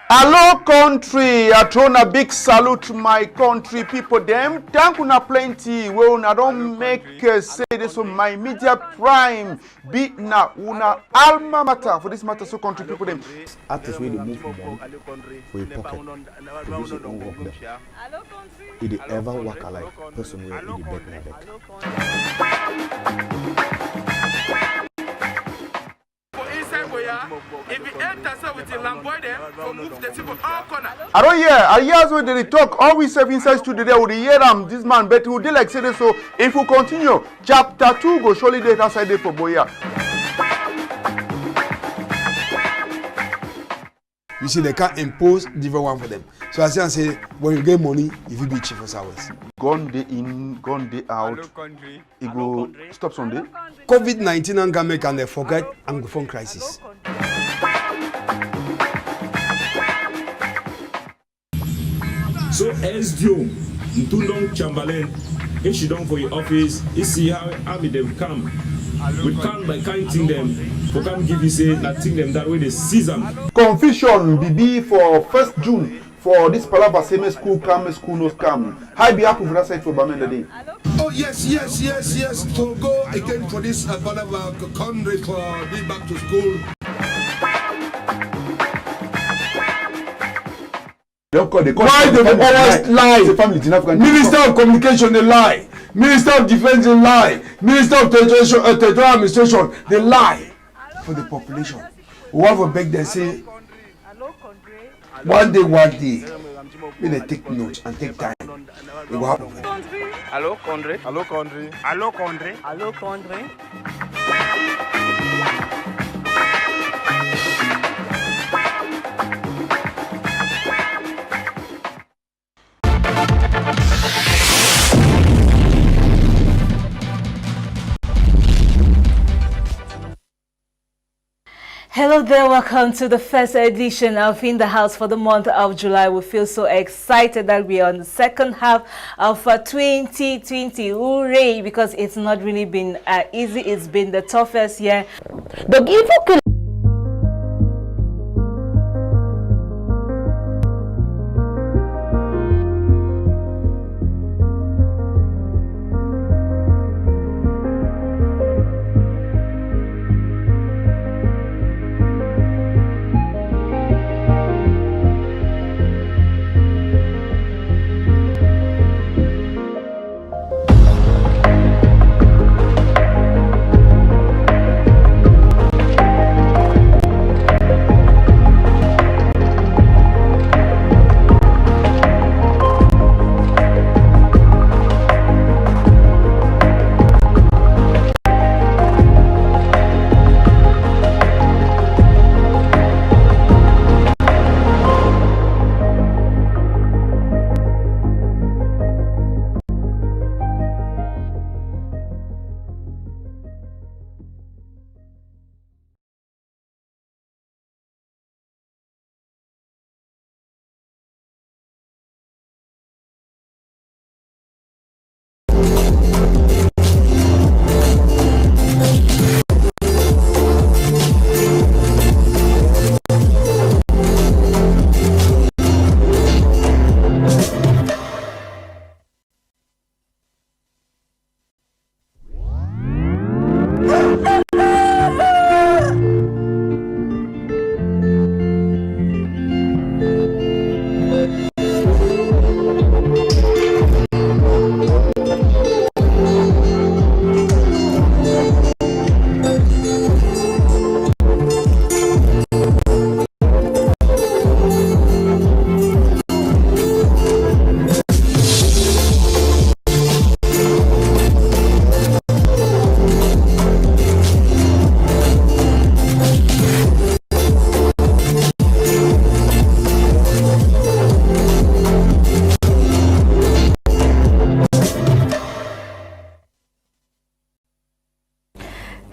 Hello country, I throw a big salute to my country people them. Thank you plenty. Well, I don't make say this on my media prime. Be na una alma mater for this matter so country people them. Artists where they move from money for your pocket to do your own work there. If they ever work alike, person where it beg na If you enter with the lamboy there, for move the people all corner. I don't hear. I hear when they talk. All we serve inside studio there would hear them. This man, but we like say this. So if we continue, chapter 2 go surely date outside there for Boya. You see, they can't impose different one for them. So I say, when you get money, if you be chief of hours. Gone day in, gone day out. It go stop Sunday. COVID-19 and can make and they forget Anglophone crisis. So SDO, Ntundong Chamberlain, if she done for your office, you see how them come. We come by counting them, for come give you say that thing them that way they seize them. Confusion be for 1st June for this palava same school no come. How be happy for that side for Bamenda Day? Oh yes. To go again for this palava country for be back to school. Why they always lie? Minister of Communication they lie. Minister of Defense they lie. Minister of Territorial Administration they lie for the population. We want to beg them say one day when they take notes and take time it will happen. Hello country. Hello country. Hello country. Hello country. Hello there, welcome to the first edition of In the House for the month of July. We feel so excited that we are on the second half of 2020. Hooray! Because it's not really been easy. It's been the toughest year.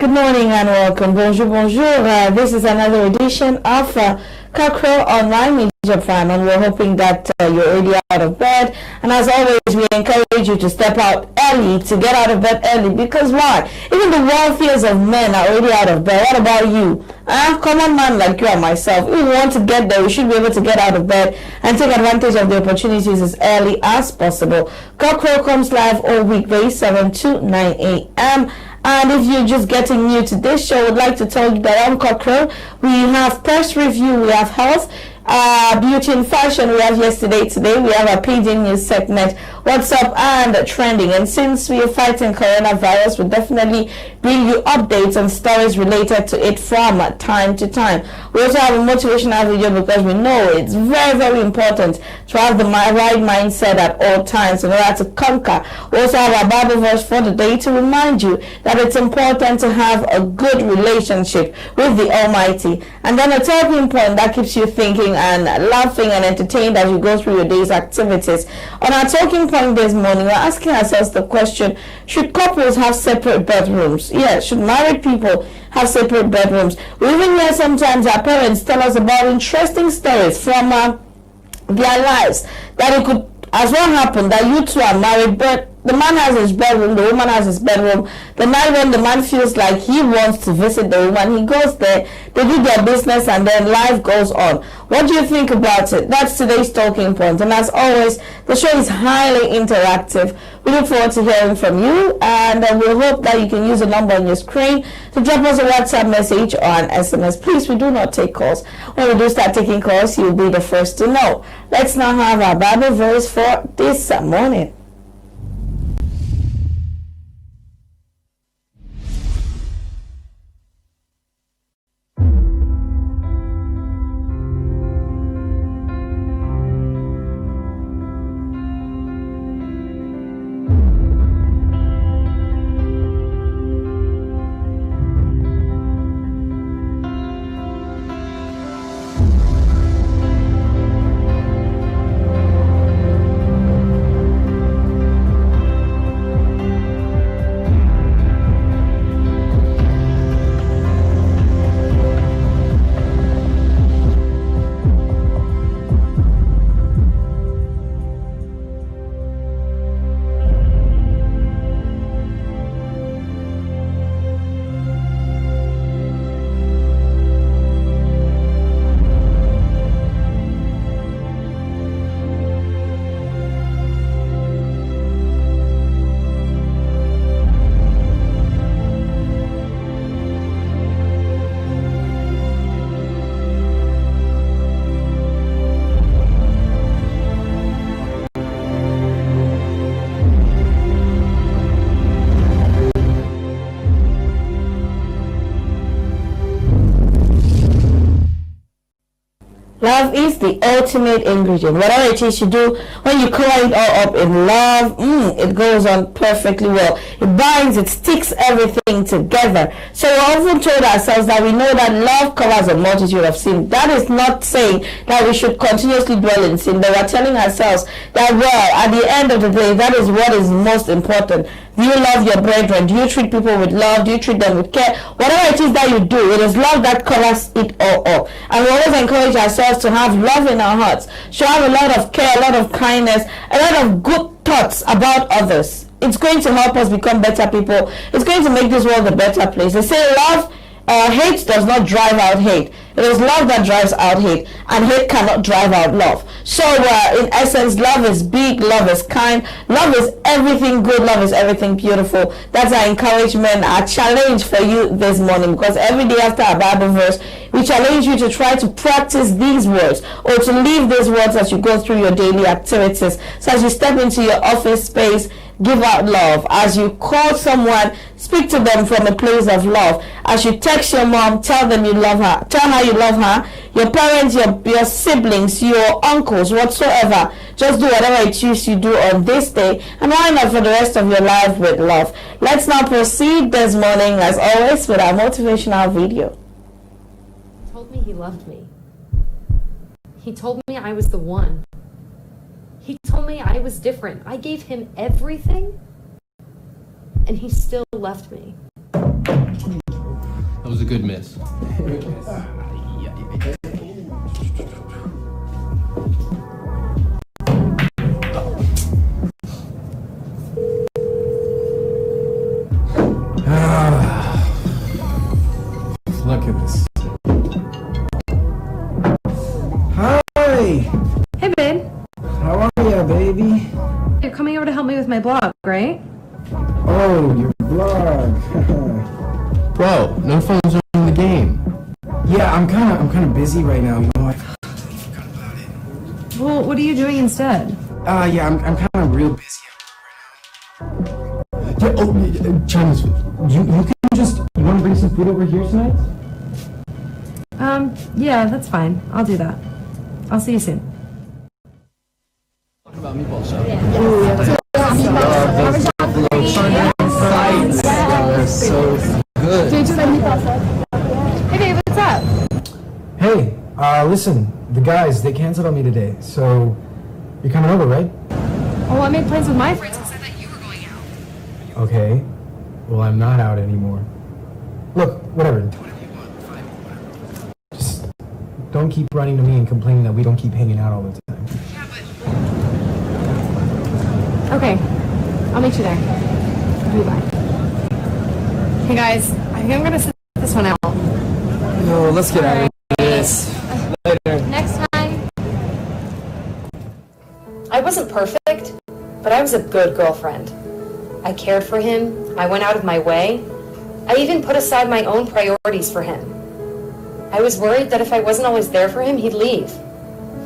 Good morning and welcome. Bonjour, bonjour. This is another edition of Cockrow Online Media Prime, and we're hoping that you're already out of bed. And as always, we encourage you to step out early, to get out of bed early, because why? Even the wealthiest of men are already out of bed. What about you? A common man like you and myself, if we want to get there, we should be able to get out of bed and take advantage of the opportunities as early as possible. Cockrow comes live all weekdays, 7 to 9 a.m. And if you're just getting new to this show, I would like to tell you that I'm Cockrow. We have press review, we have health, beauty and fashion, we have yesterday, today, we have a paging news segment, what's up and trending. And since we are fighting coronavirus, we'll definitely bring you updates and stories related to it from time to time. We also have a motivational video because we know it's very, very important to have the right mindset at all times in order to conquer. We also have our Bible verse for the day to remind you that it's important to have a good relationship with the Almighty. And then a talking point that keeps you thinking and laughing and entertained as you go through your day's activities. On our talking point this morning, we're asking ourselves the question, should couples have separate bedrooms? Yes, should married people have separate bedrooms? We even hear sometimes our parents tell us about interesting stories from their lives, that it could as well happen that you two are married, but the man has his bedroom, the woman has his bedroom. The night when the man feels like he wants to visit the woman, he goes there, they do their business, and then life goes on. What do you think about it? That's today's talking point. And as always, the show is highly interactive. We look forward to hearing from you, and we hope that you can use the number on your screen to drop us a WhatsApp message or an SMS. Please, we do not take calls. When we do start taking calls, you'll be the first to know. Let's now have our Bible verse for this morning. Love is the ultimate ingredient. Whatever it is you do, when you color it all up in love, it goes on perfectly well. It binds, it sticks everything together. So we often told ourselves that we know that love covers a multitude of sin. That is not saying that we should continuously dwell in sin, but we're telling ourselves that, well, at the end of the day, that is what is most important. Do you love your brethren? Do you treat people with love? Do you treat them with care? Whatever it is that you do, it is love that covers it all up. And we always encourage ourselves to have love in our hearts, to have a lot of care, a lot of kindness, a lot of good thoughts about others. It's going to help us become better people. It's going to make this world a better place. They say love, hate does not drive out hate. It is love that drives out hate, and hate cannot drive out love. So in essence, love is big, love is kind, love is everything good, love is everything beautiful. That's our encouragement, our challenge for you this morning, because every day after our Bible verse, we challenge you to try to practice these words, or to live these words as you go through your daily activities. So as you step into your office space, give out love. As you call someone, speak to them from a place of love. As you text your mom, tell them you love her. Tell her you love her. Your parents, your siblings, your uncles, whatsoever. Just do whatever it is you do on this day, and why not for the rest of your life with love. Let's now proceed this morning, as always, with our motivational video. He told me he loved me. He told me I was the one. He told me I was different. I gave him everything, and he still left me. was a good miss. Look at this. Hi! Hey, babe. How are ya, baby? You're coming over to help me with my blog, right? Oh, your blog. Bro, no phones are in the game. Yeah, I'm kind of busy right now. You know, Well, what are you doing instead? yeah, I'm kind of real busy right now. Yeah, oh, Chinese food. You can just. You want to bring some food over here tonight? Yeah, that's fine. I'll do that. I'll see you soon. Talk about meatball shop. They're so good. Hey, babe, what's up? Hey, listen, the guys, they canceled on me today, so you're coming over, right? Oh, I made plans with my friends because I thought you were going out. Okay. Well, I'm not out anymore. Look, whatever. Do whatever you want. Fine, whatever. Just don't keep running to me and complaining that we don't keep hanging out all the time. Yeah, but... Okay. I'll meet you there. Bye. Hey, guys. I think I'm going to sit this one out. No, let's get out of this. Later. Next time. I wasn't perfect, but I was a good girlfriend. I cared for him. I went out of my way. I even put aside my own priorities for him. I was worried that if I wasn't always there for him, he'd leave.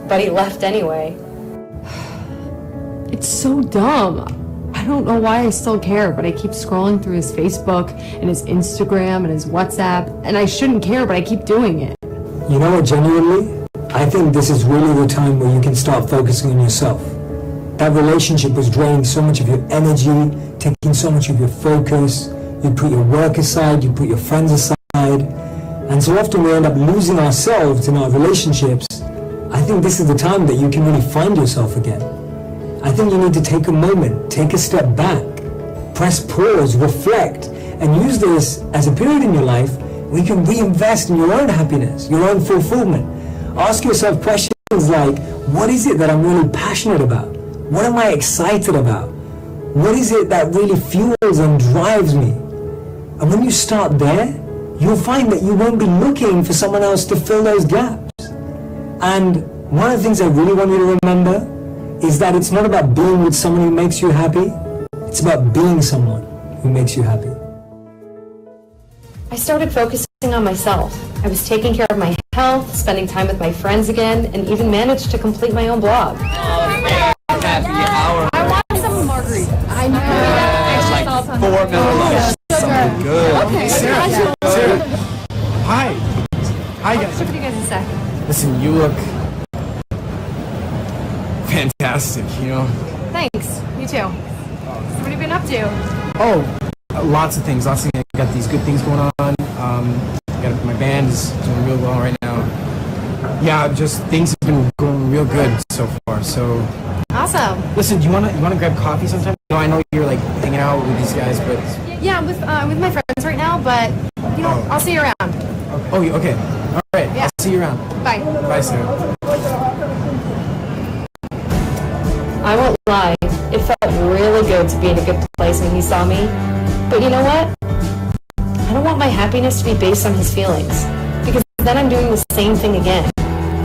But he left anyway. It's so dumb. I don't know why I still care, but I keep scrolling through his Facebook and his Instagram and his WhatsApp, and I shouldn't care, but I keep doing it. You know what, genuinely? I think this is really the time where you can start focusing on yourself. That relationship was draining so much of your energy, taking so much of your focus. You put your work aside, you put your friends aside, and so often we end up losing ourselves in our relationships. I think this is the time that you can really find yourself again. I think you need to take a moment, take a step back, press pause, reflect, and use this as a period in your life where you can reinvest in your own happiness, your own fulfillment. Ask yourself questions like, what is it that I'm really passionate about? What am I excited about? What is it that really fuels and drives me? And when you start there, you'll find that you won't be looking for someone else to fill those gaps. And one of the things I really want you to remember is that it's not about being with someone who makes you happy. It's about being someone who makes you happy. I started focusing on myself. I was taking care of my health, spending time with my friends again, and even managed to complete my own blog. Happy hour. I want some margarita. I know. It's like 4 milliliters. Something good. Okay. Sarah. Hi. Hi, guys. Look at you guys in a sec. Listen, you look fantastic, you know? Thanks. You too. So what have you been up to? Oh, lots of things. I got these good things going on. My band is doing real well right now. Yeah, just things have been going real good so far. So Awesome. listen, do you wanna grab coffee sometime? No, I know you're like hanging out with these guys, but Yeah, I'm with my friends right now, but you know, I'll see you around. oh, okay, all right. Yeah. I'll see you around. Bye. Bye, Sarah. I won't lie, it felt really good to be in a good place when he saw me. But you know what? I don't want my happiness to be based on his feelings, because then I'm doing the same thing again.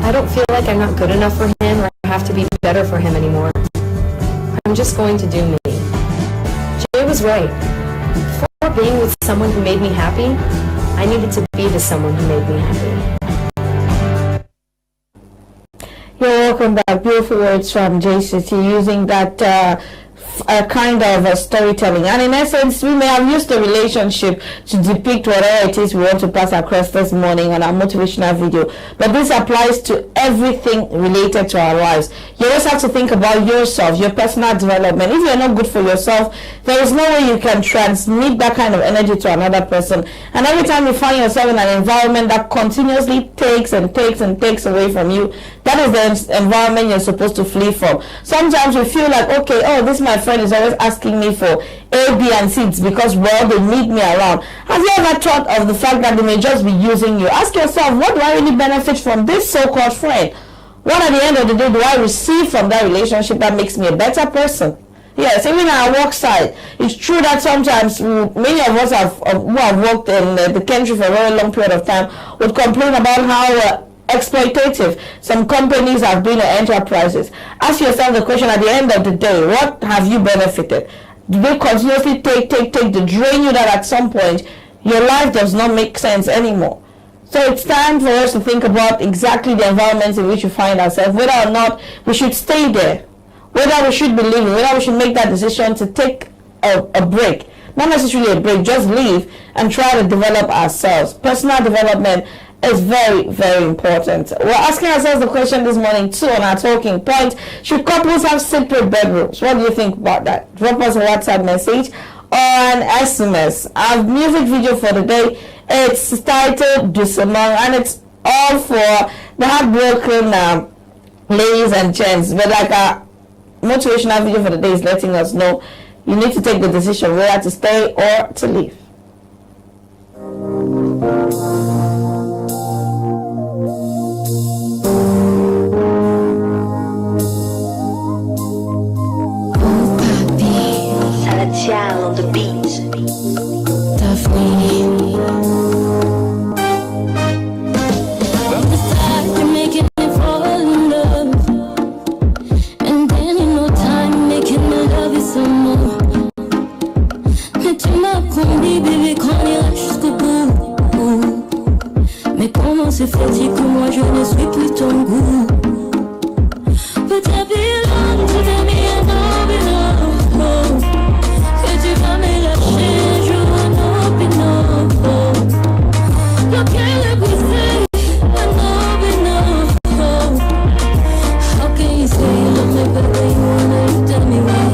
I don't feel like I'm not good enough for him or have to be better for him anymore. I'm just going to do me. Jay was right. Before being with someone who made me happy, I needed to be with someone who made me happy. You're welcome back. Beautiful words from JCT using that kind of storytelling. And in essence, we may have used the relationship to depict whatever it is we want to pass across this morning on our motivational video. But this applies to everything related to our lives. You always have to think about yourself, your personal development. If you're not good for yourself, there is no way you can transmit that kind of energy to another person. And every time you find yourself in an environment that continuously takes and takes and takes away from you, That is the environment you're supposed to flee from. Sometimes we feel like, okay, oh, this my friend is always asking me for A, B, and C. It's because, well, they need me around. Have you ever thought of the fact that they may just be using you? Ask yourself, what do I really benefit from this so-called friend? What at the end of the day do I receive from that relationship that makes me a better person? Yes, even on our work side, it's true that sometimes many of us who have worked in the country for a very long period of time would complain about how exploitative some companies have been or enterprises. Ask yourself the question at the end of the day, what have you benefited? Do they continuously take to drain you that at some point your life does not make sense anymore? So it's time for us to think about exactly the environments in which we find ourselves, whether or not we should stay there, whether we should be leaving, whether we should make that decision to take a break. Not necessarily a break, just leave and try to develop ourselves. Personal development is very, very important. We're asking ourselves the question this morning too on our talking point. Should couples have separate bedrooms? What do you think about that? Drop us a WhatsApp message or an SMS. Our music video for the day, it's titled Dusamong, and it's all for the heartbroken ladies and gents. But like our motivational video for the day is letting us know you need to take the decision whether to stay or to leave. Salatiel on the beat. From the start, you're making me fall in love, and then in no time, making me love you some more. Mais tu m'as promis, bébé, qu'on ira jusqu'au bout. Mais comment se fait-il que moi je ne suis plus ton goût? But I belong to the me and I belong. Que tu vas me lâcher, je n'en peux non. Le cœur est brisé, I know we know. How can you say you love me but when you wanna tell me why?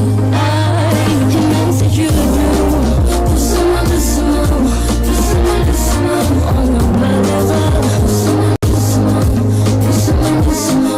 Et même si tu veux plus, doucement, doucement, doucement, doucement, on en parlera. Doucement, doucement, doucement, doucement.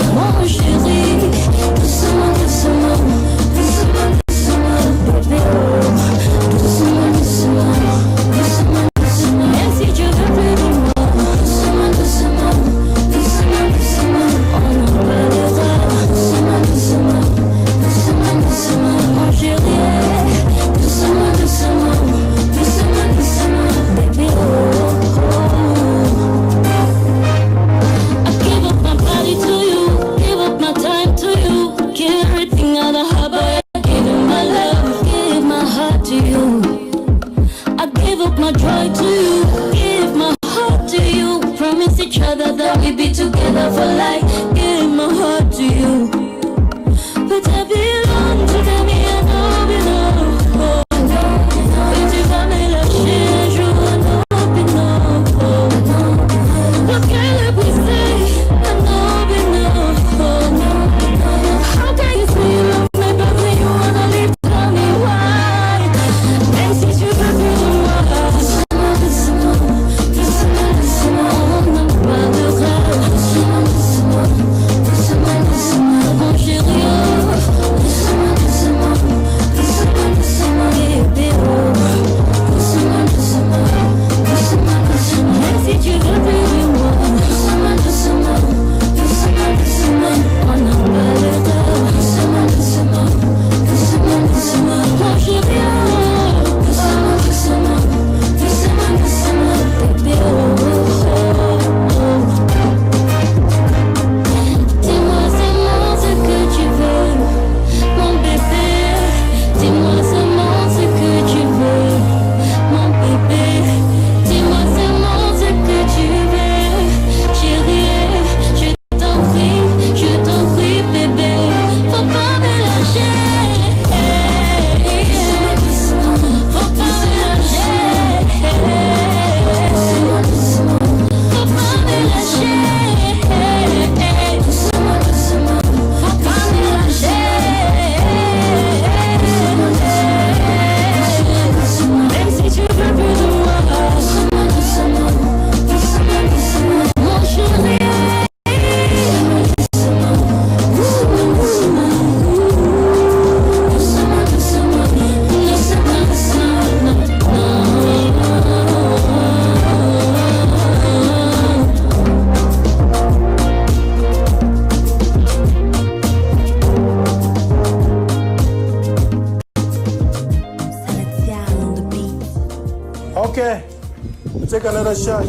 Rashad.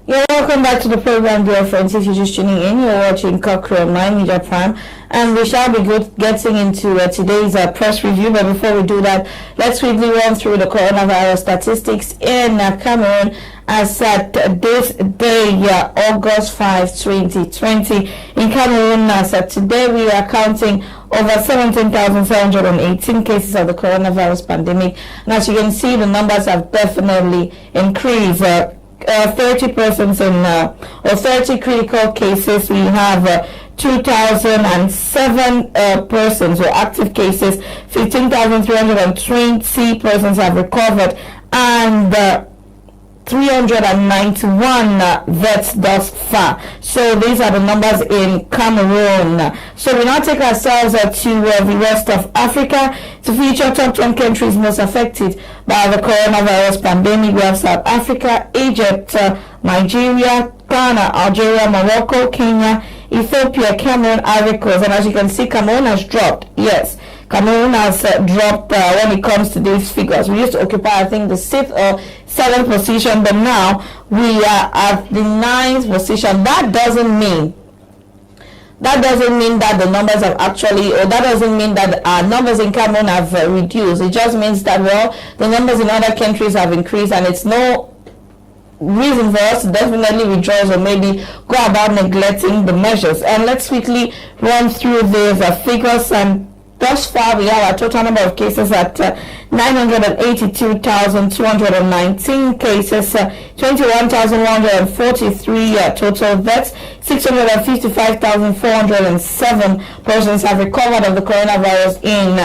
Welcome back to the program, dear friends. If you're just tuning in, you're watching Cockrow on Media Prime, and we shall be getting into today's press review. But before we do that, let's quickly run through the coronavirus statistics in Cameroon as at this day, August 5, 2020. In Cameroon, as at today, we are counting over 17,718 cases of the coronavirus pandemic, and as you can see, the numbers have definitely increased. 30 persons in or 30 critical cases. We have 2,007 persons or active cases. 15,320 persons have recovered, and 391 vets thus far. So these are the numbers in Cameroon. So we now take ourselves to the rest of Africa to feature top 10 countries most affected by the coronavirus pandemic. We have South Africa, Egypt, Nigeria, Ghana, Algeria, Morocco, Kenya, Ethiopia, Cameroon, Ivory Coast. And as you can see, Cameroon has dropped. Yes, Cameroon has dropped when it comes to these figures. We used to occupy, I think, the 6th or 7th position, but now we are at the 9th position. That doesn't mean that the numbers have actually, or that doesn't mean that our numbers in Cameroon have reduced. It just means that, well, the numbers in other countries have increased, and it's no reason for us to definitely withdraw or maybe go about neglecting the measures. And let's quickly run through these figures. And thus far, we have a total number of cases at 982,219 cases, 21,143 total deaths, 655,407 persons have recovered of the coronavirus in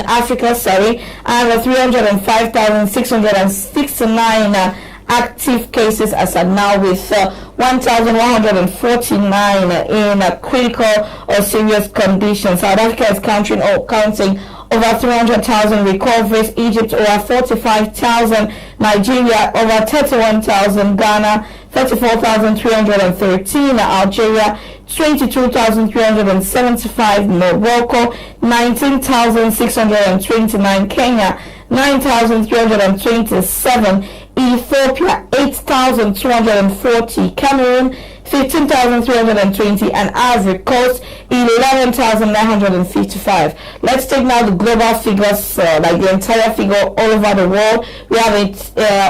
Africa, and 305,669 active cases as of now, with 1,149 in critical or serious conditions. South Africa is counting over 300,000 recoveries, Egypt over 45,000, Nigeria over 31,000, Ghana 34,313, Algeria 22,375, Morocco 19,629, Kenya 9,327, Ethiopia 8,240, Cameroon 15,320, and Ivory Coast 11,955. Let's take now the global figures, like the entire figure all over the world. We have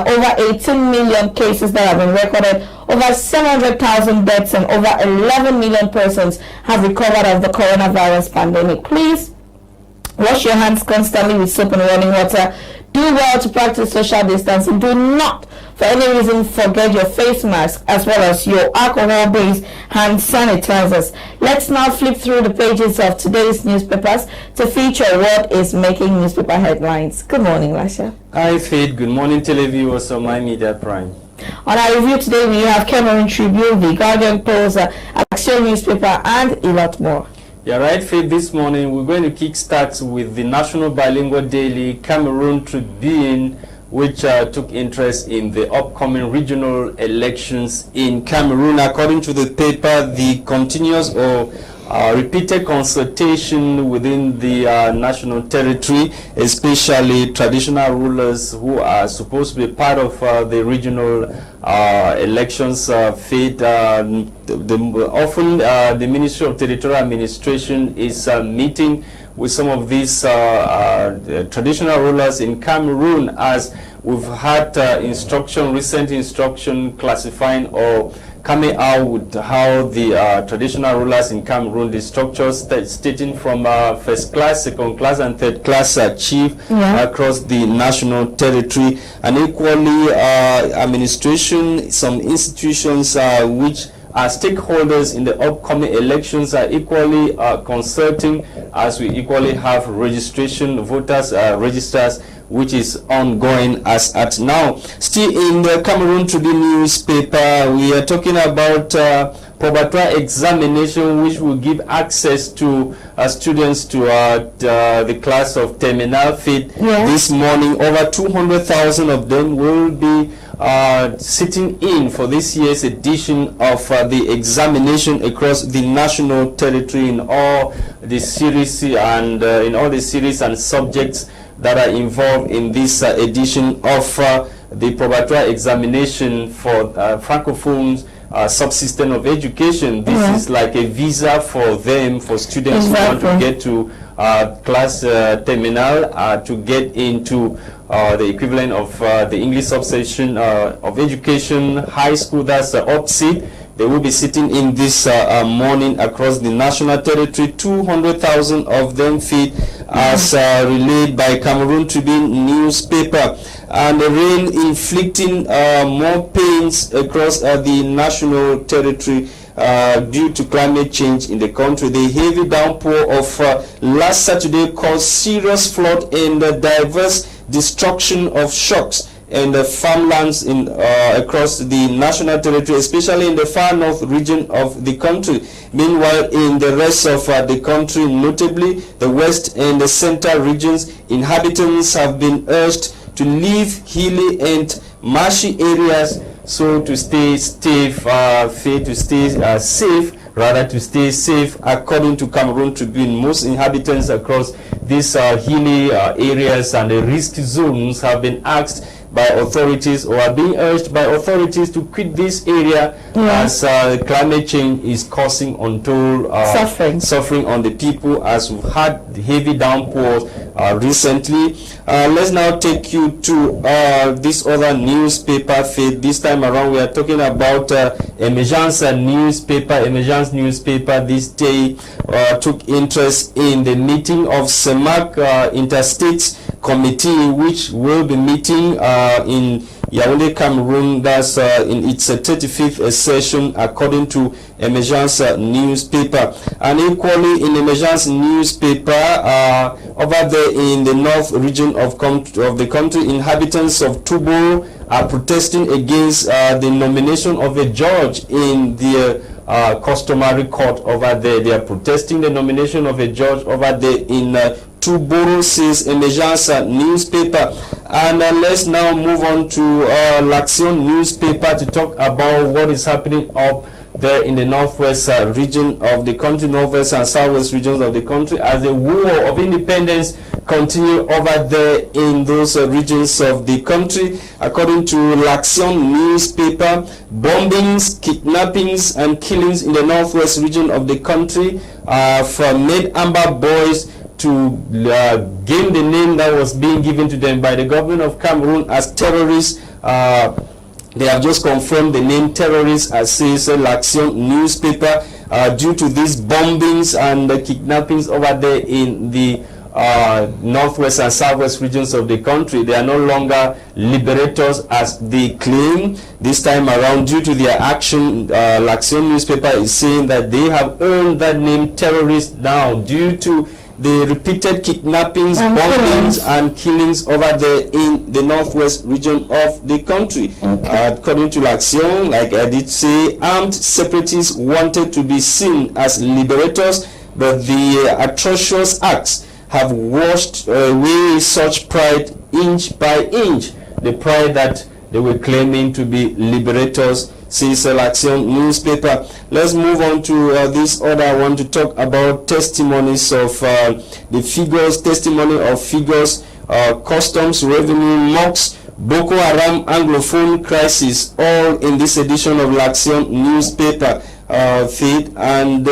over 18 million cases that have been recorded, over 700,000 deaths, and over 11 million persons have recovered of the coronavirus pandemic. Please wash your hands constantly with soap and running water. Do well to practice social distancing. Do not, for any reason, forget your face mask as well as your alcohol-based hand sanitizers. Let's now flip through the pages of today's newspapers to feature what is making newspaper headlines. Good morning, Lasha. Hi, Faith. Good morning, televiewers on My Media Prime. On our review today, we have Cameroon Tribune, The Guardian Post, Action newspaper, and a lot more. Yeah, right, Faith. This morning we're going to kickstart with the national bilingual daily Cameroon Tribune, which took interest in the upcoming regional elections in Cameroon. According to the paper, the continuous or repeated consultation within the national territory, especially traditional rulers who are supposed to be part of the regional elections, often the Ministry of Territorial Administration is meeting with some of these traditional rulers in Cameroon, as we've had recent instruction classifying or coming out with how the traditional rulers in Cameroon, the structures stating from first class, second class, and third class chief across the national territory, and equally administration, some institutions which are stakeholders in the upcoming elections are equally consulting, as we equally have registration, voters registers which is ongoing as at now. Still in the Cameroon Tribune newspaper, we are talking about probatoire examination, which will give access to students to the class of terminal fit. This morning. Over 200,000 of them will be sitting in for this year's edition of the examination across the national territory in all the series and subjects that are involved in this edition of the probatoire examination for Francophones subsystem of education. This is like a visa for them, for students who want to get to class terminal to get into the equivalent of the English subsection of education, high school, that's OPSI. They will be sitting in this morning across the national territory. 200,000 of them fit, as relayed by Cameroon Tribune newspaper. And the rain inflicting more pains across the national territory due to climate change in the country. The heavy downpour of last Saturday caused serious flood and diverse destruction of shocks and the farmlands in across the national territory, especially in the far north region of the country. Meanwhile, in the rest of the country, notably the west and the central regions, inhabitants have been urged to leave hilly and marshy areas so to stay safe, rather to stay safe. According to Cameroon Tribune, most inhabitants across these hilly areas and the risk zones have been asked by authorities, or are being urged by authorities, to quit this area as climate change is causing untold suffering on the people, as we've had heavy downpours recently. Let's now take you to this other newspaper feed. This time around we are talking about Emergence newspaper. Emergence newspaper this day took interest in the meeting of CEMAC Interstates Committee, which will be meeting in Yaoundé, Cameroon. That's in its 35th session, according to Emergence newspaper. And equally in Emergence newspaper, over there in the north region of the country, inhabitants of Tubo are protesting against the nomination of a judge in the customary court over there. They are protesting the nomination of a judge over there in Tuboro, says Emergence newspaper. And let's now move on to L'Action newspaper to talk about what is happening up there in the northwest region of the country, northwest and southwest regions of the country, as the war of independence continue over there in those regions of the country. According to L'Action newspaper, bombings, kidnappings and killings in the northwest region of the country from made Amber boys to gain the name that was being given to them by the government of Cameroon as terrorists. They have just confirmed the name terrorists, as says L'Action newspaper, due to these bombings and the kidnappings over there in the northwest and southwest regions of the country. They are no longer liberators as they claim. This time around, due to their action, L'Action newspaper is saying that they have earned that name terrorist now due to the repeated kidnappings, bombings and killings over there in the northwest region of the country. According to L'Action, like I did say, armed separatists wanted to be seen as liberators, but the atrocious acts have washed away such pride inch by inch, the pride that they were claiming to be liberators, says L'Action newspaper. Let's move on to this other. I want to talk about testimonies of the figures, testimony of figures, customs, revenue, mocks, Boko Haram, Anglophone crisis, all in this edition of L'Action newspaper feed. And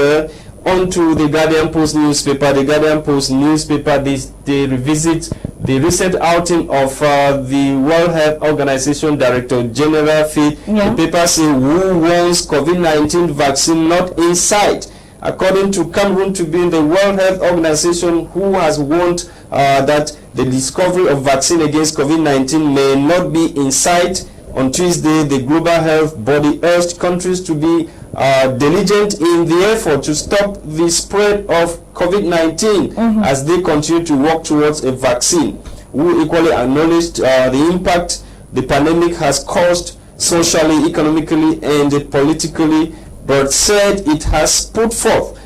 on to the Guardian Post newspaper. The Guardian Post newspaper, they revisit the recent outing of the World Health Organization Director General Feed. The paper says, who wants COVID-19 vaccine not in sight? According to Cameroon Tribune, the World Health Organization, who has warned that the discovery of vaccine against COVID-19 may not be in sight. On Tuesday, the global health body urged countries to be diligent in the effort to stop the spread of COVID-19 as they continue to work towards a vaccine. who equally acknowledged the impact the pandemic has caused socially, economically, and politically, but said it has put forward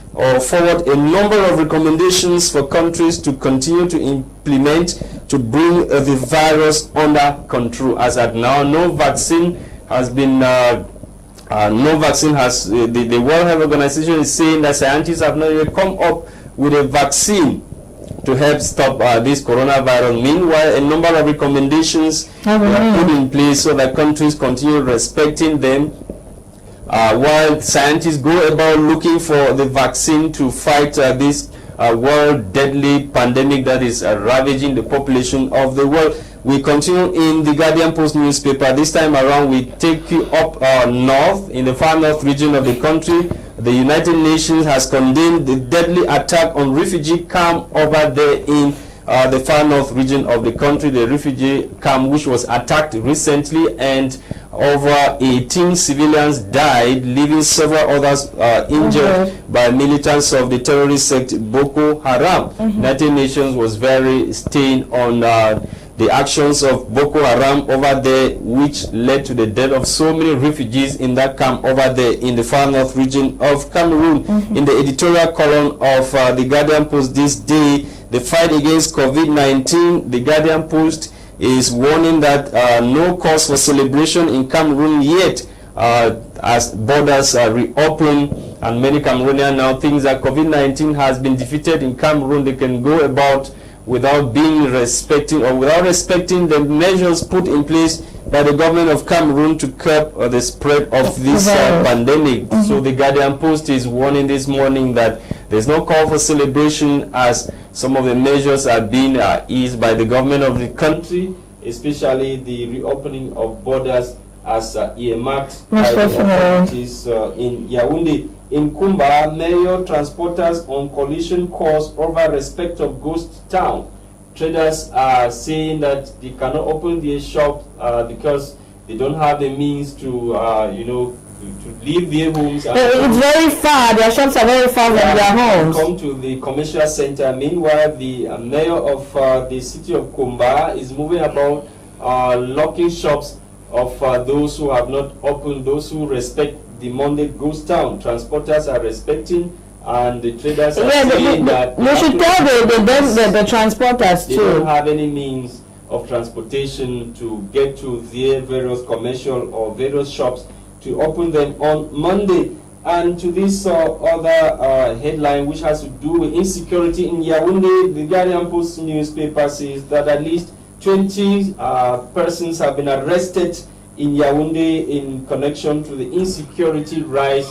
a number of recommendations for countries to continue to implement to bring the virus under control. As at now, no vaccine has been the World Health Organization is saying that scientists have not yet come up with a vaccine to help stop this coronavirus. Meanwhile, a number of recommendations were put in place so that countries continue respecting them, while scientists go about looking for the vaccine to fight this world deadly pandemic that is ravaging the population of the world. We continue in the Guardian Post newspaper. This time around, we take you up north, in the far north region of the country. The United Nations has condemned the deadly attack on refugee camp over there in the far north region of the country, the refugee camp which was attacked recently, and over 18 civilians died, leaving several others injured by militants of the terrorist sect Boko Haram. United Nations was very stern on the actions of Boko Haram over there, which led to the death of so many refugees in that camp over there in the far north region of Cameroon. In the editorial column of the Guardian Post this day, the fight against COVID-19, the Guardian Post is warning that no cause for celebration in Cameroon yet, as borders are reopened, and many Cameroonians now think that COVID-19 has been defeated in Cameroon. They can go about without respecting the measures put in place by the government of Cameroon to curb the spread of this pandemic. So the Guardian Post is warning this morning that there's no call for celebration, as some of the measures are being eased by the government of the country, especially the reopening of borders as earmarked by the authorities in Yaoundé. In Kumba, major transporters on collision course over respect of ghost town. Traders are saying that they cannot open their shop because they don't have the means to, to leave their homes. It's very far. Their shops are very far from their homes. Come to the commercial center. Meanwhile, the mayor of the city of Kumba is moving about locking shops of those who have not opened, those who respect the Monday ghost town. Transporters are respecting, and the traders are saying that they should tell the transporters they don't have any means of transportation to get to their various commercial or various shops to open them on Monday. And to this other headline, which has to do with insecurity in Yaoundé, the Guardian Post newspaper says that at least 20 persons have been arrested in Yaoundé in connection to the insecurity rise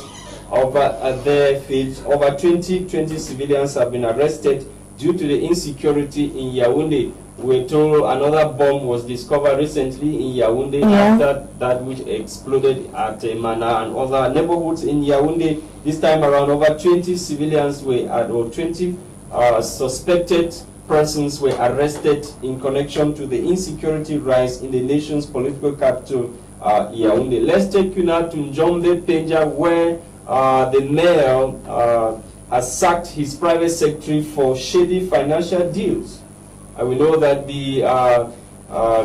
over their fields. Over 20 civilians have been arrested due to the insecurity in Yaoundé. We're told another bomb was discovered recently in Yaoundé after that which exploded at Mana and other neighborhoods in Yaoundé. This time around, over 20 civilians were or 20 suspected persons were arrested in connection to the insecurity rise in the nation's political capital, Yaoundé. Let's take you now to Njombe Penja, where the mayor has sacked his private secretary for shady financial deals. We know that the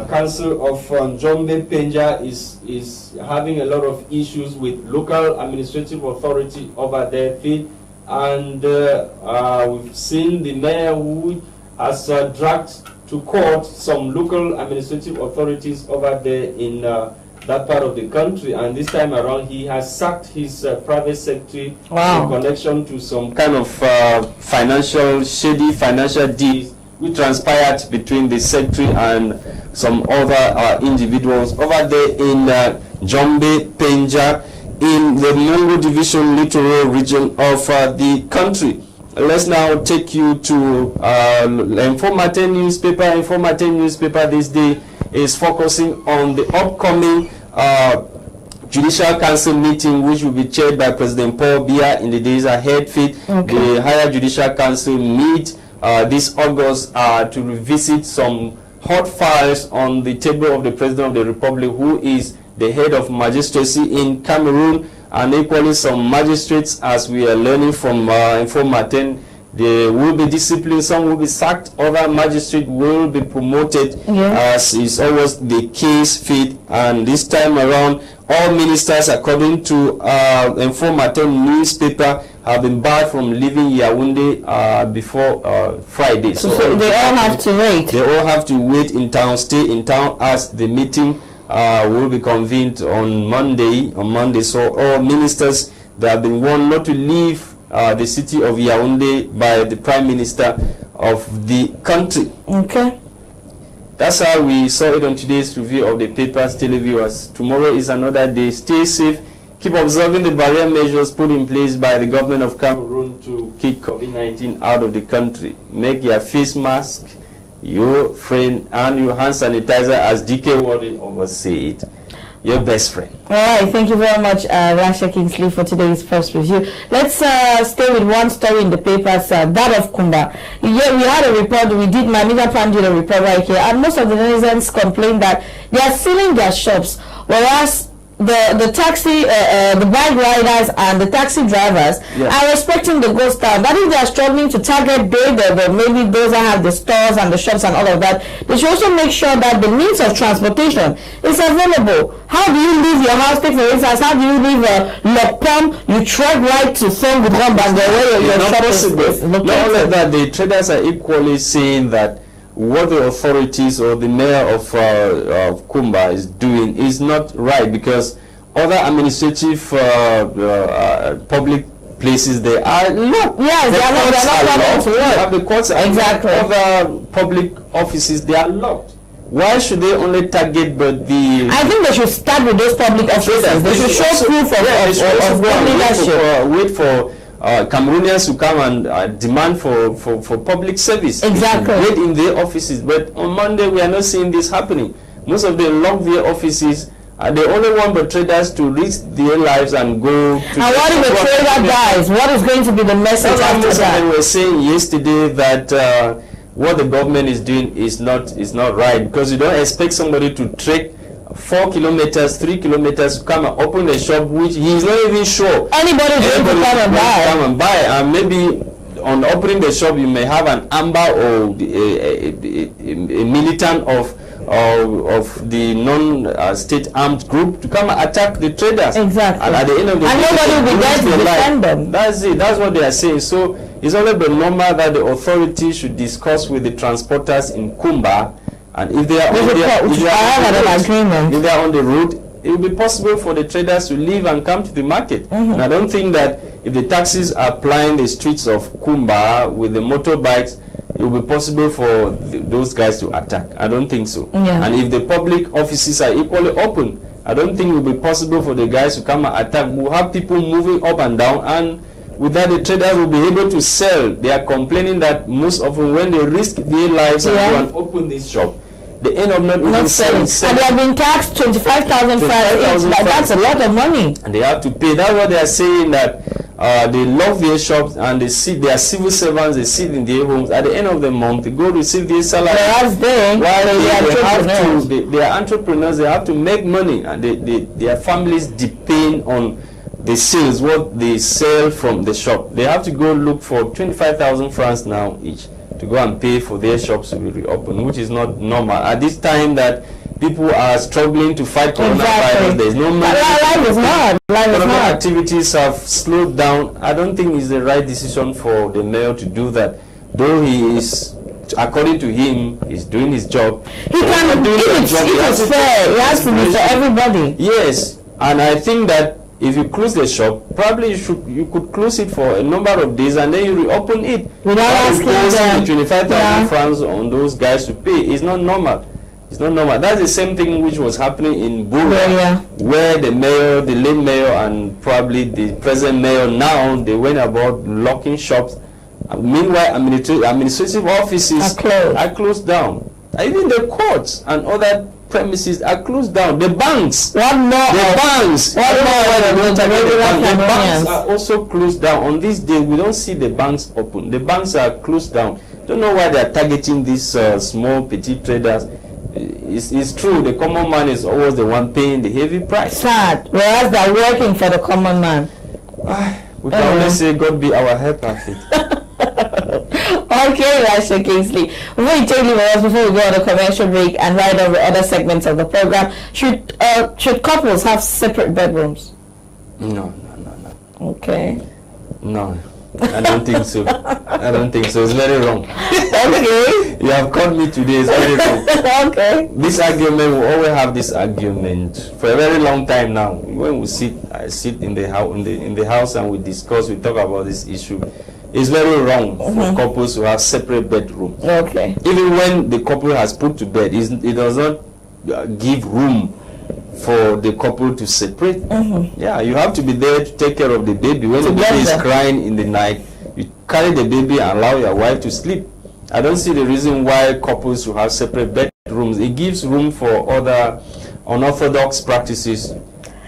council of Njombe Penja is having a lot of issues with local administrative authority over their field, and we've seen the mayor who has dragged to court some local administrative authorities over there in that part of the country, and this time around he has sacked his private secretary in connection to some kind of shady financial deals which transpired between the secretary and some other individuals over there in Njombe Penja in the Mungu Division littoral region of the country. Let's now take you to Informa 10 newspaper. Informa 10 newspaper this day is focusing on the upcoming Judicial Council meeting, which will be chaired by President Paul Biya in the days ahead. The Higher Judicial Council meet this August to revisit some hot files on the table of the President of the Republic, who is the head of magistracy in Cameroon, and equally some magistrates, as we are learning from Informa 10 They will be disciplined, some will be sacked, other magistrates will be promoted, as is always the case fit. And this time around, all ministers, according to Informateur newspaper, have been barred from leaving Yaoundé before Friday. So they all have to wait. They all have to wait in town, stay in town, as the meeting will be convened on Monday. So all ministers, they have been warned not to leave the city of Yaoundé by the Prime Minister of the country. Okay. That's how we saw it on today's review of the papers, televiewers. Tomorrow is another day. Stay safe. Keep observing the barrier measures put in place by the government of Cameroon to keep COVID-19 out of the country. Make your face mask, your friend, and your hand sanitizer, as DK Warden always say it. Your best friend. All right, thank you very much, Rasha Kingsley, for today's first review. Let's stay with one story in the papers, that of Kumba. Yeah, we had a report, my media plan did a report right here, and most of the netizens complained that they are sealing their shops, whereas the taxi, the bike riders and the taxi drivers are respecting the ghost town. That is, they are struggling to target maybe those that have the stores and the shops and all of that. They should also make sure that the means of transportation is available. How do you leave your house? Take for instance, how do you leave Lopom? You trek right to Songudron and where your shop is located. Not only that, the traders are equally saying that what the authorities or the mayor of Kumba is doing is not right, because other administrative public places, they are locked. Yes, they are not locked. You have the courts, exactly. Other public offices, they are locked. Why should they only target the... I think they should start with those public officers. They should show proof of leadership. Wait for Cameroonians to come and demand for public service. Exactly. Wait in their offices. But on Monday, we are not seeing this happening. Most of them lock their offices. They only want the traders to risk their lives and go to... And what if the trader dies? What is going to be the message after that? They were saying yesterday that what the government is doing is not right, because you don't expect somebody to trek 4 kilometers, 3 kilometers to come and open a shop which he's not even sure anybody is going to come and buy. And maybe on opening the shop you may have an amber or a militant of the non-state armed group to come and attack the traders. Exactly. And at the end of the day, nobody will be there to defend them. That's it. That's what they are saying. So it's only been normal that the authorities should discuss with the transporters in Kumba. And if they are on the road, it will be possible for the traders to leave and come to the market. And I don't think that if the taxis are plying the streets of Kumba with the motorbikes, it will be possible for those guys to attack. I don't think so. And if the public offices are equally open, I don't think it will be possible for the guys to come and attack. We'll have people moving up and down, and with that the traders will be able to sell. They are complaining that most often when they risk their lives and go and open this shop, they end up not even selling. And they have been taxed 25,000 francs. That's a lot of money. And they have to pay. That's what they are saying, that they lock their shops and they sit. They are civil servants. They sit in their homes. At the end of the month, they go receive their salary. They are entrepreneurs. They have to make money, and their families depend on the sales, what they sell from the shop. They have to go look for 25,000 francs now each to go and pay for their shops to be reopened, which is not normal. At this time that people are struggling to fight coronavirus, there is no money. Life is hard. Activities have slowed down. I don't think it's the right decision for the mayor to do that. Though he is, according to him, he's doing his job. He can do his job. It is fair. It has to be for everybody. Yes, and I think that if you close the shop, probably you could close it for a number of days and then you reopen it. Without asking them. 25,000 francs on those guys to pay. It's not normal. It's not normal. That's the same thing which was happening in Bura, where the mayor, the late mayor, and probably the present mayor now, they went about locking shops. Meanwhile, administrative offices are closed down. Even the courts and other premises are closed down. The banks, the banks are also closed down. On this day, we don't see the banks open. The banks are closed down. Don't know why they are targeting these small petty traders. It's true, the common man is always the one paying the heavy price. Sad, whereas they're working for the common man. We can only say God be our helper. Okay, Rasha Kingsley. Before you take leave of us, before we go on a commercial break and ride over other segments of the program, should couples have separate bedrooms? No. Okay. No. I don't think so. I don't think so. It's very wrong. Okay. You have called me today. It's very wrong. Okay. This argument, we always have this argument for a very long time now. When we I sit in the house, in the house, and we discuss, we talk about this issue. It's very wrong for couples to have separate bedrooms. Okay. Even when the couple has put to bed, it does not give room for the couple to separate. Yeah, you have to be there to take care of the baby. When the baby is crying in the night, you carry the baby and allow your wife to sleep. I don't see the reason why couples should have separate bedrooms. It gives room for other unorthodox practices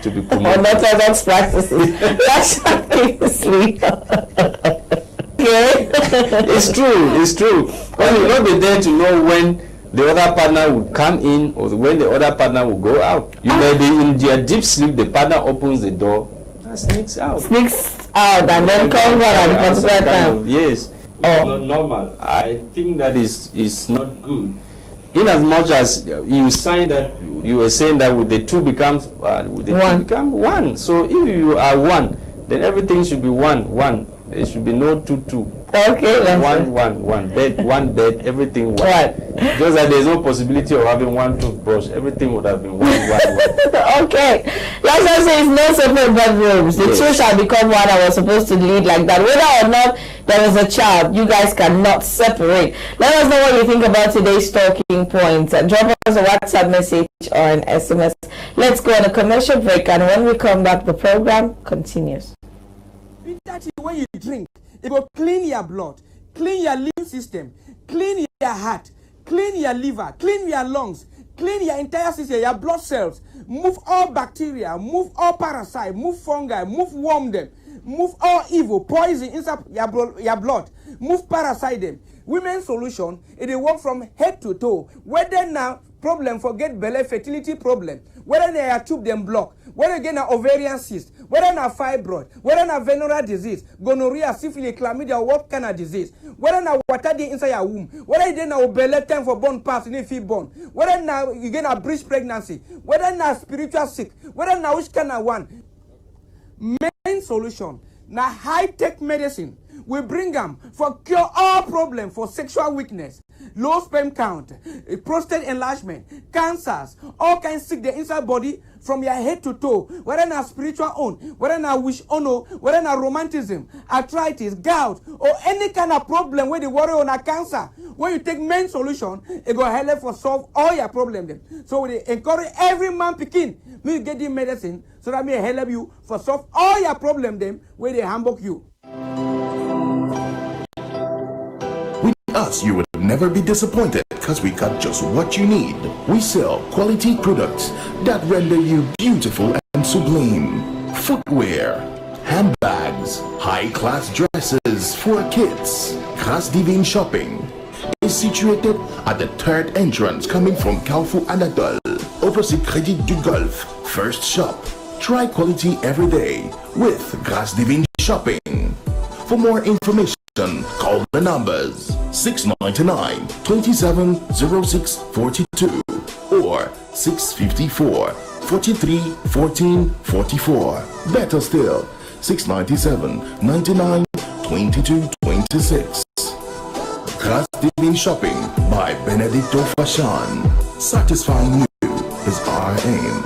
to be promoted. Unorthodox practices. That's sleep. It's true. Well, you will not be there to know when the other partner will come in or when the other partner will go out. You may be in your deep sleep, the partner opens the door and sneaks out. And then comes out at the particular time. Yes. It's not normal. I think that is not good. In as much as you sign that, you were saying that with the two becomes two become one. So if you are one, then everything should be one. There should be no two. Okay. One bed, everything one. Right. Just that there's no possibility of having one toothbrush. Everything would have been one. Okay. Like I say, it's no separate bedrooms. The two shall become one. I was supposed to lead like that. Whether or not there is a child, you guys cannot separate. Let us know what you think about today's talking points. Drop us a WhatsApp message or an SMS. Let's go on a commercial break, and when we come back, the program continues. When you drink, it will clean your blood, clean your lymph system, clean your heart, clean your liver, clean your lungs, clean your entire system, your blood cells, move all bacteria, move all parasites, move fungi, move worm them, move all evil, poison inside your blood, move parasite them. Women's solution, it will work from head to toe. Whether now problem for get belly fertility problem, whether they are tube them block, whether again are ovarian cyst, whether na fibroid, whether na venereal disease, gonorrhea, syphilis, chlamydia, what kind of disease, whether na water dey inside your womb, whether you na belly time for born pass, you need fit born, whether na you get a breech pregnancy, whether na spiritual sick, whether na which kind of one. Main solution na high-tech medicine. We bring them for cure all problems for sexual weakness, low sperm count, prostate enlargement, cancers, all kinds sick the inside body from your head to toe, whether na spiritual own, whether na wish ono, whether na romanticism, arthritis, gout, or any kind of problem where they worry on a cancer. When you take main solution, it go help for solve all your problems. So we encourage every man picking me get the medicine so that may help you for solve all your problems them where they hamburg you. Us, you will never be disappointed because we got just what you need. We sell quality products that render you beautiful and sublime. Footwear, handbags, high-class dresses for kids. Grâce Divine Shopping is situated at the third entrance coming from Carrefour Anatole, opposite Crédit du Golfe. First shop. Try quality every day with Grâce Divine Shopping. For more information, call the numbers 699 2706 42 or 654 43 14 44. Better still, 697 99 22 26. Grâce Divine Shopping by Benedicto Fashan. Satisfying you is our aim.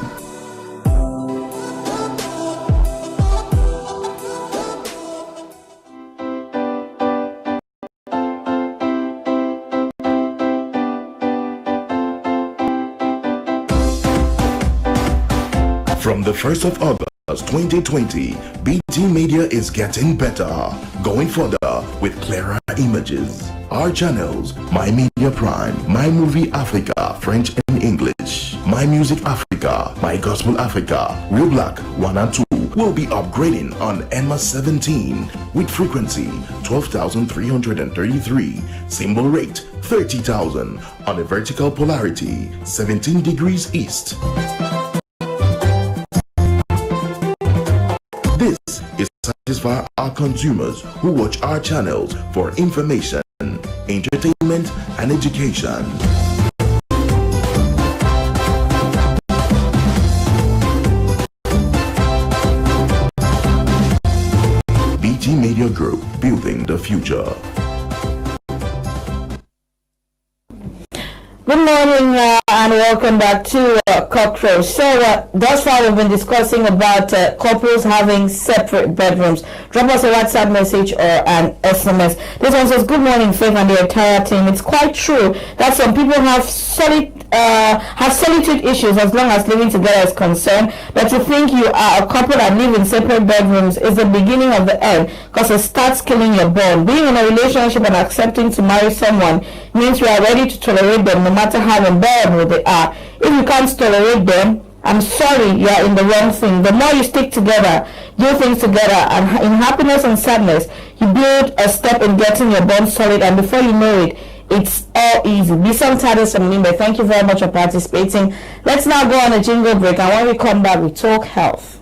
From the 1st of August 2020, BT Media is getting better, going further with clearer images. Our channels, My Media Prime, My Movie Africa, French and English, My Music Africa, My Gospel Africa, Real Black 1 and 2 will be upgrading on ENMA 17 with frequency 12,333, symbol rate 30,000 on a vertical polarity 17 degrees east. This is to satisfy our consumers who watch our channels for information, entertainment, and education. BT Media Group, building the future. Good morning and welcome back to Cockrow. So thus far we've been discussing about couples having separate bedrooms. Drop us a WhatsApp message or an SMS. This one says, good morning Faith and the entire team. It's quite true that some people have solitude issues as long as living together is concerned, but to think you are a couple that live in separate bedrooms is the beginning of the end, because it starts killing your bond. Being in a relationship and accepting to marry someone means you are ready to tolerate them no matter how unbearable they are. If you can't tolerate them, I'm sorry, you are in the wrong thing. The more you stick together, do things together, and in happiness and sadness, you build a step in getting your bond solid, and before you know it, it's all easy. Be some Tata, some Nimbe. Thank you very much for participating. Let's now go on a jingle break, and when we come back, we talk health.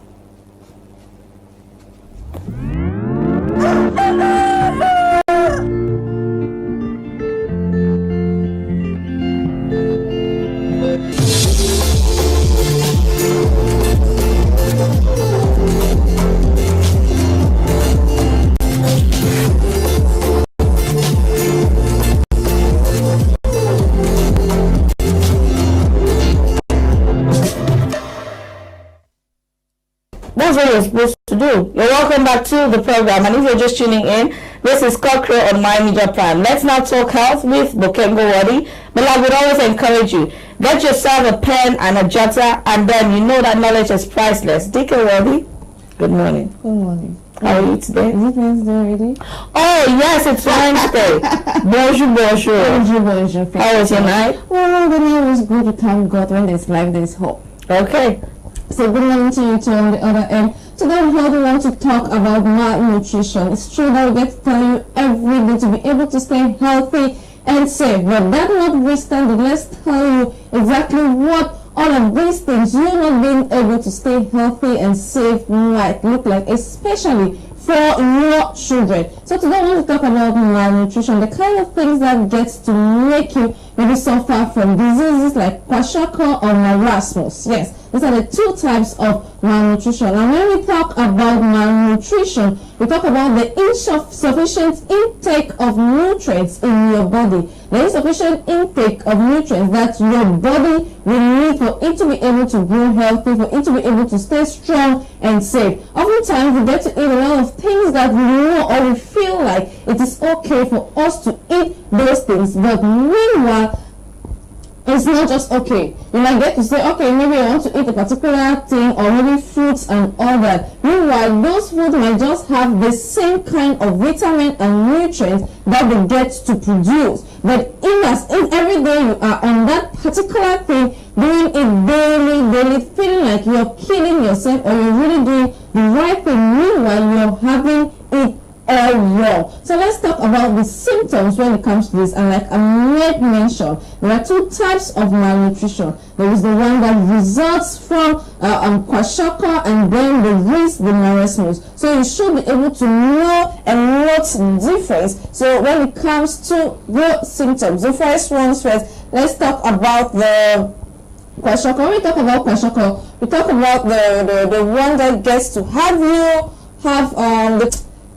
That's what you're supposed to do. You're welcome back to the program, and if you're just tuning in, this is Cockrow on My Media Prime. Let's now talk health with Bokengo Wadi. But I would always encourage you, get yourself a pen and a jotter, and then you know that knowledge is priceless. Dike Wadi, good morning. Good morning. How are you today? Is it Wednesday already? Oh yes, it's Wednesday. Bonjour, bonjour. Bonjour, bonjour. How was your night? Well, the night was good. To thank God. When there's life, there's hope. Okay. So good morning to you too on the other end. Today we want to talk about malnutrition. It's true that we get to tell you every day to be able to stay healthy and safe. But that notwithstanding, let's tell you exactly what all of these things, you not being able to stay healthy and safe, might look like, especially for your children. So today I want to talk about malnutrition, the kind of things that gets to make you maybe suffer from diseases like kwashiorkor or marasmus. Yes, these are the two types of malnutrition. And when we talk about malnutrition, we talk about the insufficient intake of nutrients in your body. The insufficient intake of nutrients that your body will need for it to be able to grow healthy, for it to be able to stay strong and safe. Oftentimes we get to eat a lot of things that we know or we feel like it is okay for us to eat those things, but meanwhile it's not just okay. You might get to say, okay, maybe I want to eat a particular thing, or maybe fruits and all that. Meanwhile, those foods might just have the same kind of vitamin and nutrients that they get to produce. But in every day you are on that particular thing, doing it daily, feeling like you're killing yourself or you're really doing the right thing. Meanwhile, you're having it all wrong. So let's talk about the symptoms when it comes to this. And like I made mention, there are two types of malnutrition. There is the one that results from kwashiorkor, and then there is the marasmus. So you should be able to know and note the difference. So when it comes to the symptoms, the first ones first, let's talk about the kwashiorkor. When we talk about kwashiorkor, we talk about the one that gets to have you have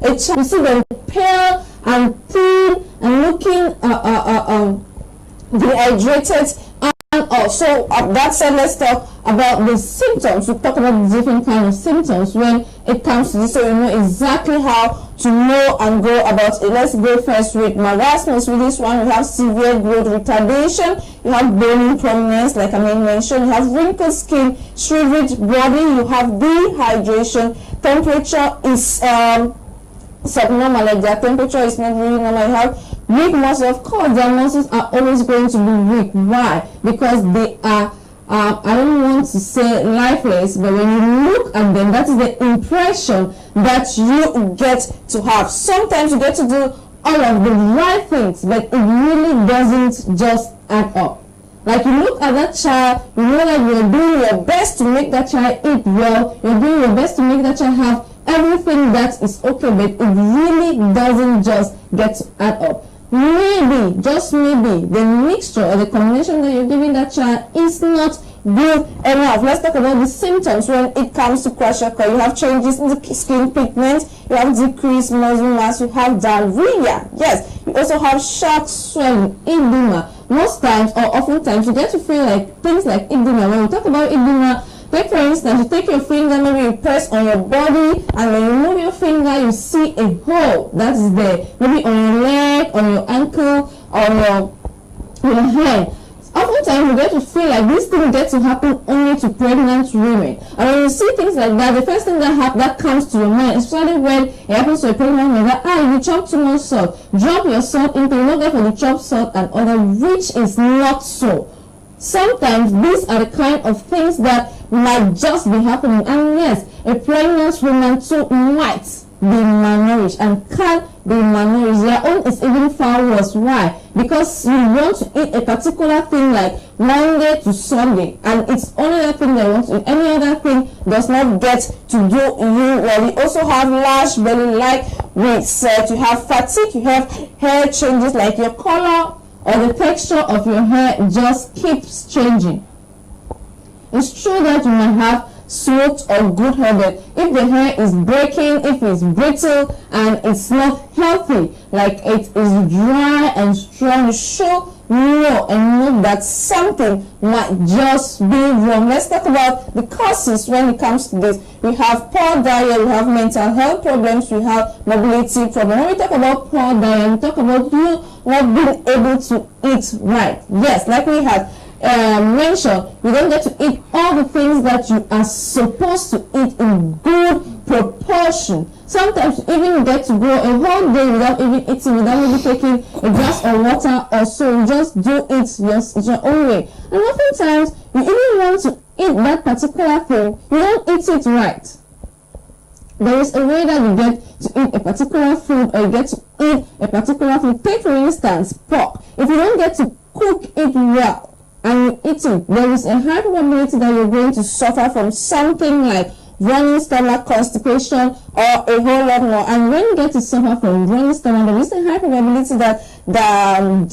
you see them pale and thin and looking dehydrated. And also, that said, let's talk about the symptoms. We talk about the different kind of symptoms when it comes to this, so you know exactly how to know and go about it. Let's go first with marasmus. With this one, we have severe growth retardation, you have bone prominence, like I mentioned, you have wrinkled skin, shriveled body, you have dehydration, temperature is subnormal, like their temperature is not really normal. You have weak muscles. Of course, their muscles are always going to be weak. Why? Because they are, I don't want to say lifeless, but when you look at them, that is the impression that you get to have. Sometimes you get to do all of the right things, but it really doesn't just add up. Like you look at that child, you know that you're doing your best to make that child eat well, you're doing your best to make that child have everything that is okay, but it really doesn't just get to add up. maybe, just maybe, the mixture or the combination that you're giving that child is not good enough. Let's talk about the symptoms when it comes to kwashiorkor. You have changes in the skin pigment, you have decreased muscle mass, you have diarrhea. Yes, you also have sharp swelling, edema. Most times or oftentimes you get to feel like things like edema. When we talk about edema, like for instance, you take your finger, maybe you press on your body, and when you move your finger, you see a hole that is there, maybe on your leg, on your ankle, on your hand. Oftentimes you get to feel like this thing gets to happen only to pregnant women. And when you see things like that, the first thing that comes to your mind, especially when it happens to a pregnant mother, you chop too much salt. Drop your salt intake, not go for the chopped salt and other, which is not so. Sometimes these are the kind of things that might just be happening. And yes, a pregnant woman too might be malnourished and can be malnourished. Their own is even far worse. Why? Because you want to eat a particular thing like Monday to Sunday, and it's only that thing that you want to eat. Any other thing does not get to do you well. You also have large belly, like we said. You have fatigue, you have hair changes, like your color or the texture of your hair just keeps changing. It's true that you might have smooth or good headed. If the hair is breaking, if it's brittle and it's not healthy, like it is dry and strong, you should know and know that something might just be wrong. Let's talk about the causes when it comes to this. We have poor diet, we have mental health problems, we have mobility problems. When we talk about poor diet, we talk about you not being able to eat right. Yes, like we had mentioned, you don't get to eat all the things that you are supposed to eat in good proportion. Sometimes you even get to go a whole day without even eating, without even taking a glass of water or so. You just do it your own way. And oftentimes, you even want to eat that particular thing, you don't eat it right. There is a way that you get to eat a particular food, or you get to eat a particular food. Take for instance, pork. If you don't get to cook it well, and you eat it, there is a high probability that you're going to suffer from something like running stomach, constipation, or a whole lot more. And when you get to suffer from running stomach, there is a high probability that the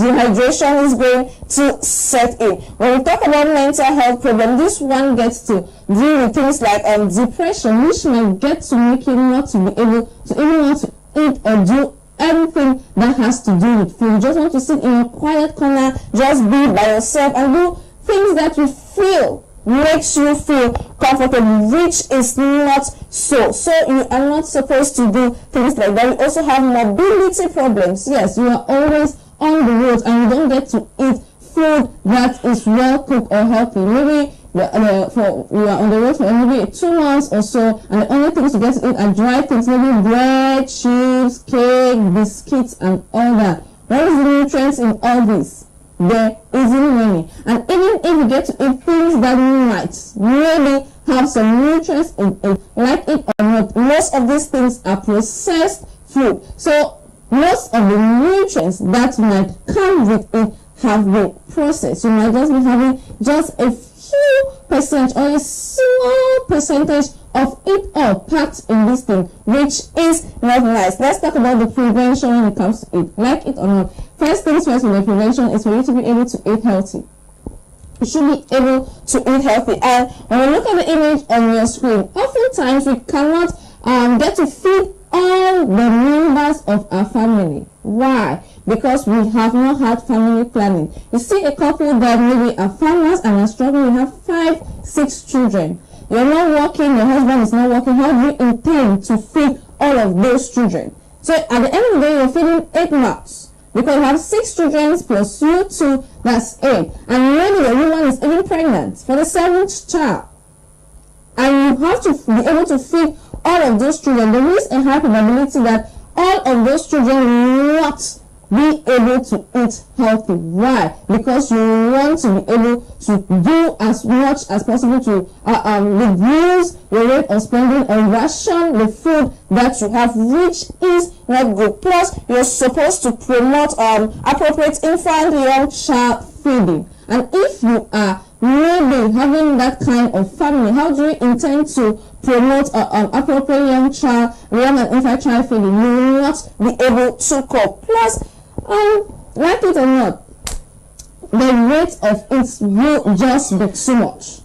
dehydration is going to set in. When we talk about mental health problem, this one gets to deal with things like depression, which might get to make you not to be able to even want to eat or do anything that has to do with food. You just want to sit in a quiet corner, just be by yourself and do things that you feel makes you feel comfortable, which is not so. So you are not supposed to do things like that. You also have mobility problems. Yes, you are always on the road and you don't get to eat food that is well cooked or healthy. Maybe you are on the road for maybe 2 months or so, and the only things you get to eat are dry things, maybe bread, chips, cake, biscuits, and all that. What is the nutrients in all this? There isn't many. And even if you get to eat things that might maybe have some nutrients in it, like it or not, most of these things are processed food. So most of the nutrients that might come with it have been processed. You might just be having just a few percent or a small percentage of it all packed in this thing, which is not nice. Let's talk about the prevention when it comes to it, like it or not. First things first with the prevention is for you to be able to eat healthy. You should be able to eat healthy. And when we look at the image on your screen, oftentimes we cannot get to feed all the members of our family. Why? Because we have not had family planning. You see a couple that maybe are farmers and are struggling, you have 5, 6 children. You're not working, your husband is not working. How do you intend to feed all of those children? So at the end of the day, you're feeding 8 mouths. Because you have 6 children plus you 2, that's 8. And maybe the woman is even pregnant for the 7th child. And you have to be able to feed all of those children. There is a high probability that all of those children will not be able to eat healthy. Why? Because you want to be able to do as much as possible to reduce your rate of spending or ration the food that you have, which is not good. Plus, you're supposed to promote appropriate infant young child feeding. And if you are maybe having that kind of family, how do you intend to promote appropriate young and infant child feeding? You will not be able to cope. Plus, Like it or not, the rate of it will just be too much.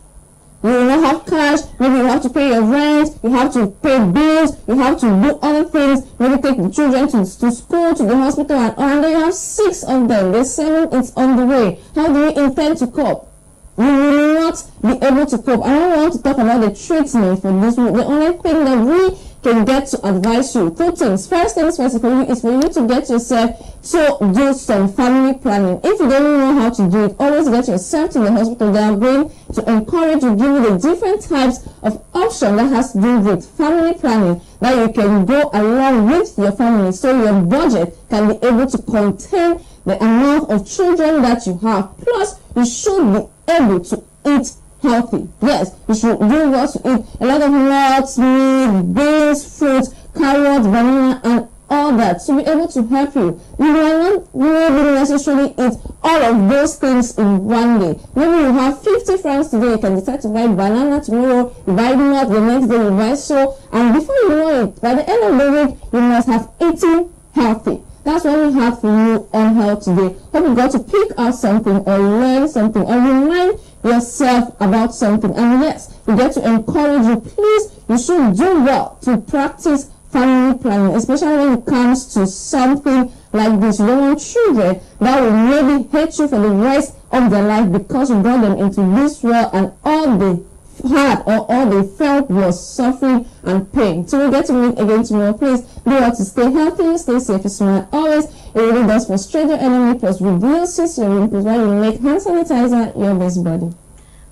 You will not have cash, maybe you have to pay your rent, you have to pay bills, you have to do other things, maybe take the children to school, to the hospital, and then you have 6 of them, the 7 is on the way. How do you intend to cope? You will not be able to cope. I don't want to talk about the treatment for this. The only thing that we can get to advise you, 2 things. First things first is for you to get yourself to do some family planning. If you don't know how to do it, always get yourself to the hospital. They are going to encourage you, give you the different types of option that has to do with family planning that you can go along with your family, so your budget can be able to contain the amount of children that you have. Plus, you should be able to eat healthy. Yes, you should do what to eat. A lot of nuts, meat, beans, fruits, carrots, banana, and all that to be able to help you. You might not really necessarily eat all of those things in one day. Maybe you have 50 francs today, you can decide to buy banana tomorrow, you buy nut the next day, you buy so, and before you know it, by the end of the week, you must have eaten healthy. That's what we have for you on Health Today. Hope you got to pick out something or learn something or remind yourself about something. And yes, we get to encourage you, please, you should do well to practice family planning, especially when it comes to something like this. You don't want children that will maybe hate you for the rest of their life because you brought them into this world and all they had or all they felt was suffering and pain. So we get to meet again tomorrow. Please do what to stay healthy, stay safe, smile always. It really does frustrate your enemy, plus reduces your wrinkles while you make hand sanitizer your best body.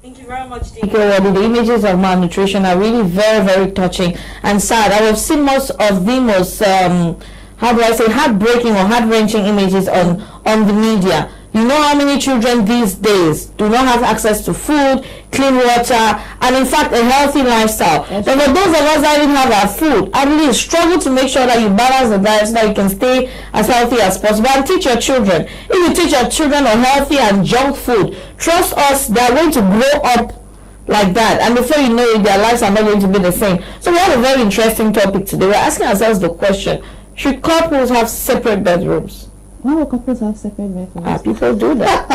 Thank you very much, DK. The images of malnutrition are really very, very touching and sad. I have seen most of the most, heartbreaking or heart-wrenching images on the media. You know how many children these days do not have access to food, clean water, and in fact a healthy lifestyle. But for those of us that didn't have our food, at least struggle to make sure that you balance the diet so that you can stay as healthy as possible. And teach your children. If you teach your children unhealthy and junk food, trust us, they are going to grow up like that, and before you know it, their lives are not going to be the same. So we have a very interesting topic today. We're asking ourselves the question, should couples have separate bedrooms? Why would couples have separate bedrooms? People do that.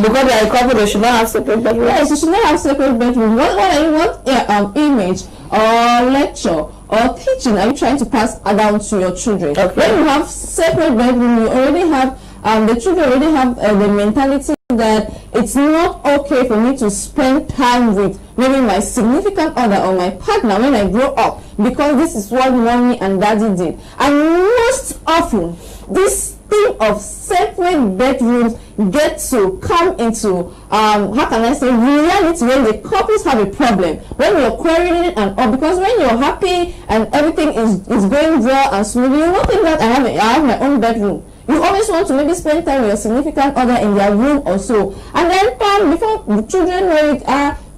Because they are a couple, they should not have separate bedrooms. Yes, you should not have separate bedrooms. What image or lecture or teaching are you trying to pass down to your children? Okay. When you have separate bedrooms, you already have the children already have the mentality that it's not okay for me to spend time with maybe my significant other or my partner when I grow up, because this is what mommy and daddy did. And most often, this thing of separate bedrooms get to come into reality when the couples have a problem, when you're quarreling and all, because when you're happy and everything is going well and smooth, you don't think that I have my own bedroom. You always want to maybe spend time with your significant other in their room or so, and then before the children know it,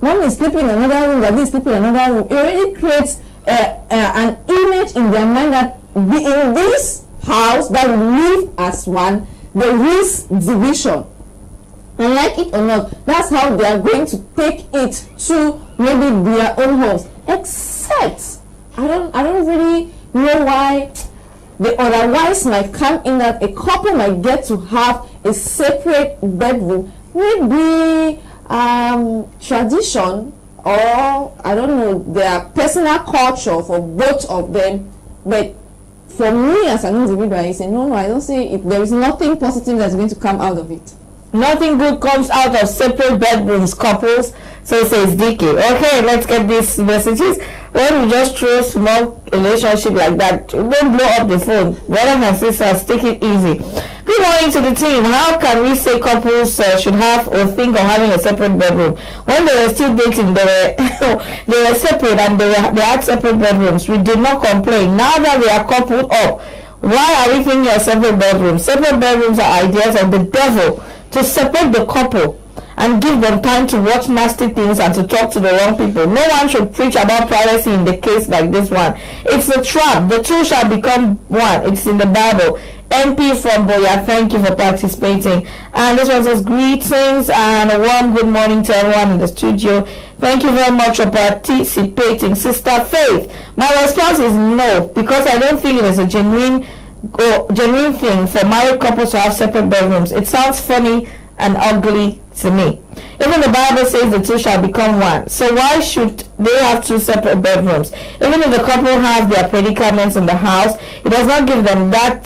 mom is sleeping in another room, daddy is sleeping in another room. It already creates an image in their mind that in this house that we live as one, there is division. And like it or not, that's how they are going to take it to maybe their own homes. Except I don't really know why the otherwise might come in that a couple might get to have a separate bedroom. Maybe tradition, or I don't know, their personal culture for both of them. But for me as an individual, I say no, I don't see it. There is nothing positive that's going to come out of it. Nothing good comes out of separate bedrooms, couples. So says DK. Okay, let's get these messages. When we just throw small relationship like that, don't blow up the phone. Brothers and sisters, take it easy. Good morning to the team. How can we say couples should have or think of having a separate bedroom? When they were still dating, they were separate and they had separate bedrooms. We did not complain. Now that we are coupled up, why are we thinking of separate bedrooms? Separate bedrooms are ideas of the devil to separate the couple and give them time to watch nasty things and to talk to the wrong people. No one should preach about privacy in the case like this one. It's a trap. The two shall become one. It's in the Bible. MP from Boya, thank you for participating. And this one says greetings and a warm good morning to everyone in the studio. Thank you very much for participating. Sister Faith, my response is no, because I don't think it is a genuine genuine thing for married couples to have separate bedrooms. It sounds funny and ugly to me. Even the Bible says the two shall become one. So why should they have two separate bedrooms? Even if the couple have their predicaments in the house, it does not give them that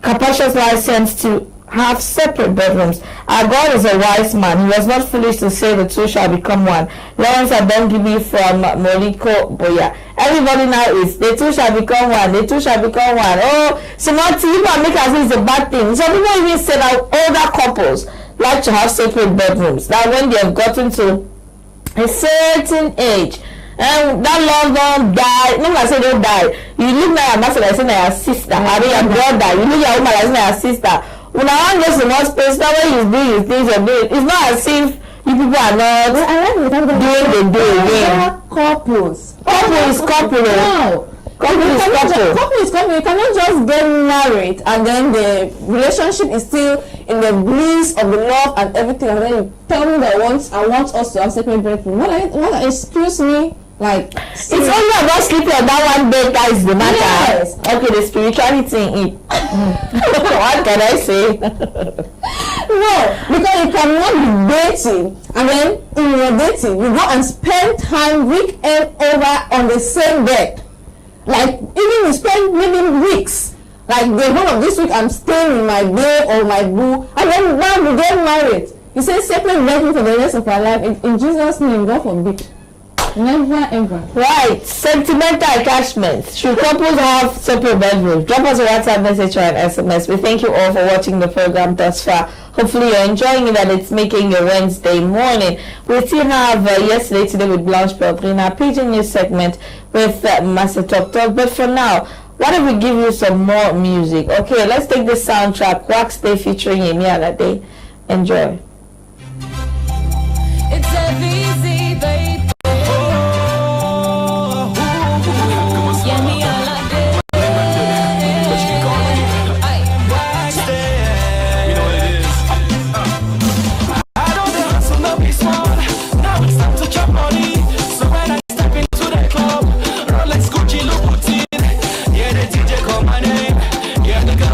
capacious license to have separate bedrooms. Our God is a wise man. He was not foolish to say the two shall become one. Lawrence Abengibi from Moliko Boya. Everybody now is the two shall become one. The two shall become one. Oh, so not people make as if it's a bad thing. Some people even say that older couples like to have separate bedrooms. That when they have gotten to a certain age, and that loved one die. No, I say don't die. You look like your master like saying your sister. I mean your brother. You look your woman like saying your sister. When I want just in one space, that way he's doing his things and doing. It's not as if you people are not doing the day again. Couples. Couple is couple. No. Couple is couple. Couple is couple. You cannot just get married and then the relationship is still in the bliss of the love and everything, and then you tell me that I want us to have separate bedroom. What excuse me? Like, it's only about sleeping on that one bed that is the matter. Yes. Okay, the spirituality in it. What can I say? No, because you cannot be dating and then in your dating you go and spend time weekend over on the same bed. Like even you spend maybe weeks. Like the whole of this week I'm staying in my bed or my boo, and then now we get married. You say separate bedroom for the rest of our life. In Jesus' name, God forbid. Never ever. Right. Sentimental attachments. Should couples have separate bedrooms? Drop us a WhatsApp message or an SMS. We thank you all for watching the program thus far. Hopefully you're enjoying it and it's making your Wednesday morning. We still have Yesterday Today with Blanche Peltrina, Pidgin News segment with Master Talk Talk. But for now, why don't we give you some more music? Okay, let's take the soundtrack. Wax Day featuring Yemi Alade. Enjoy. It's easy, baby.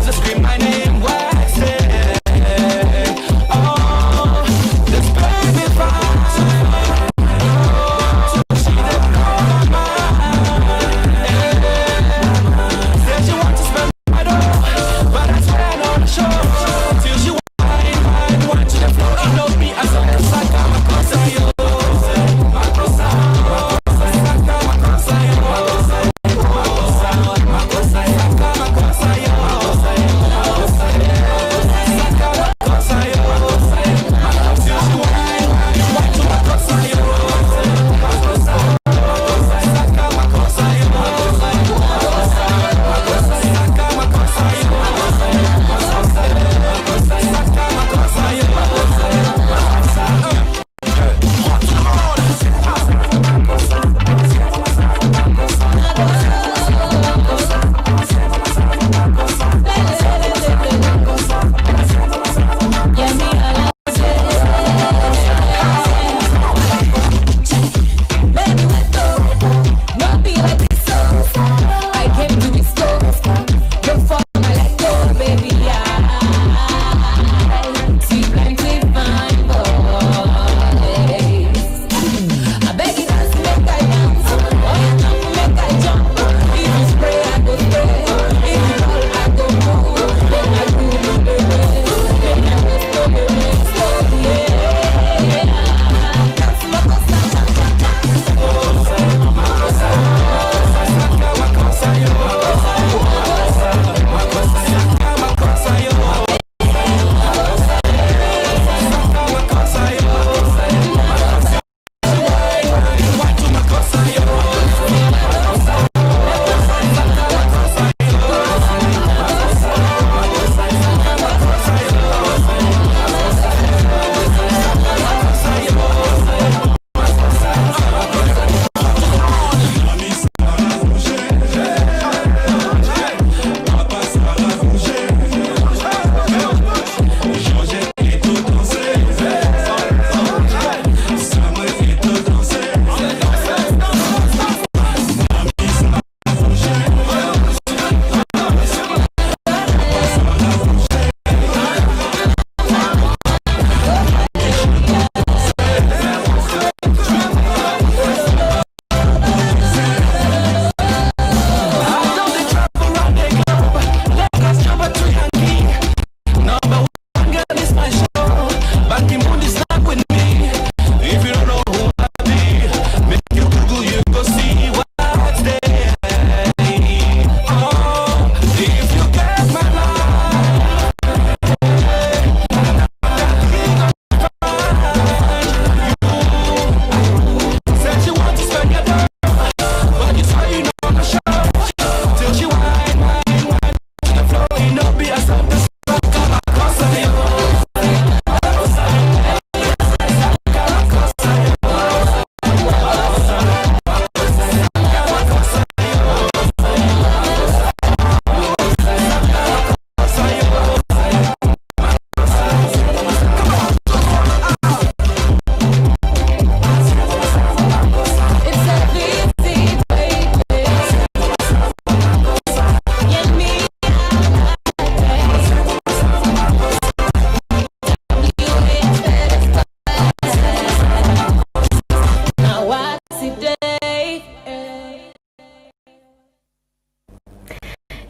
Scream my name, why say, oh.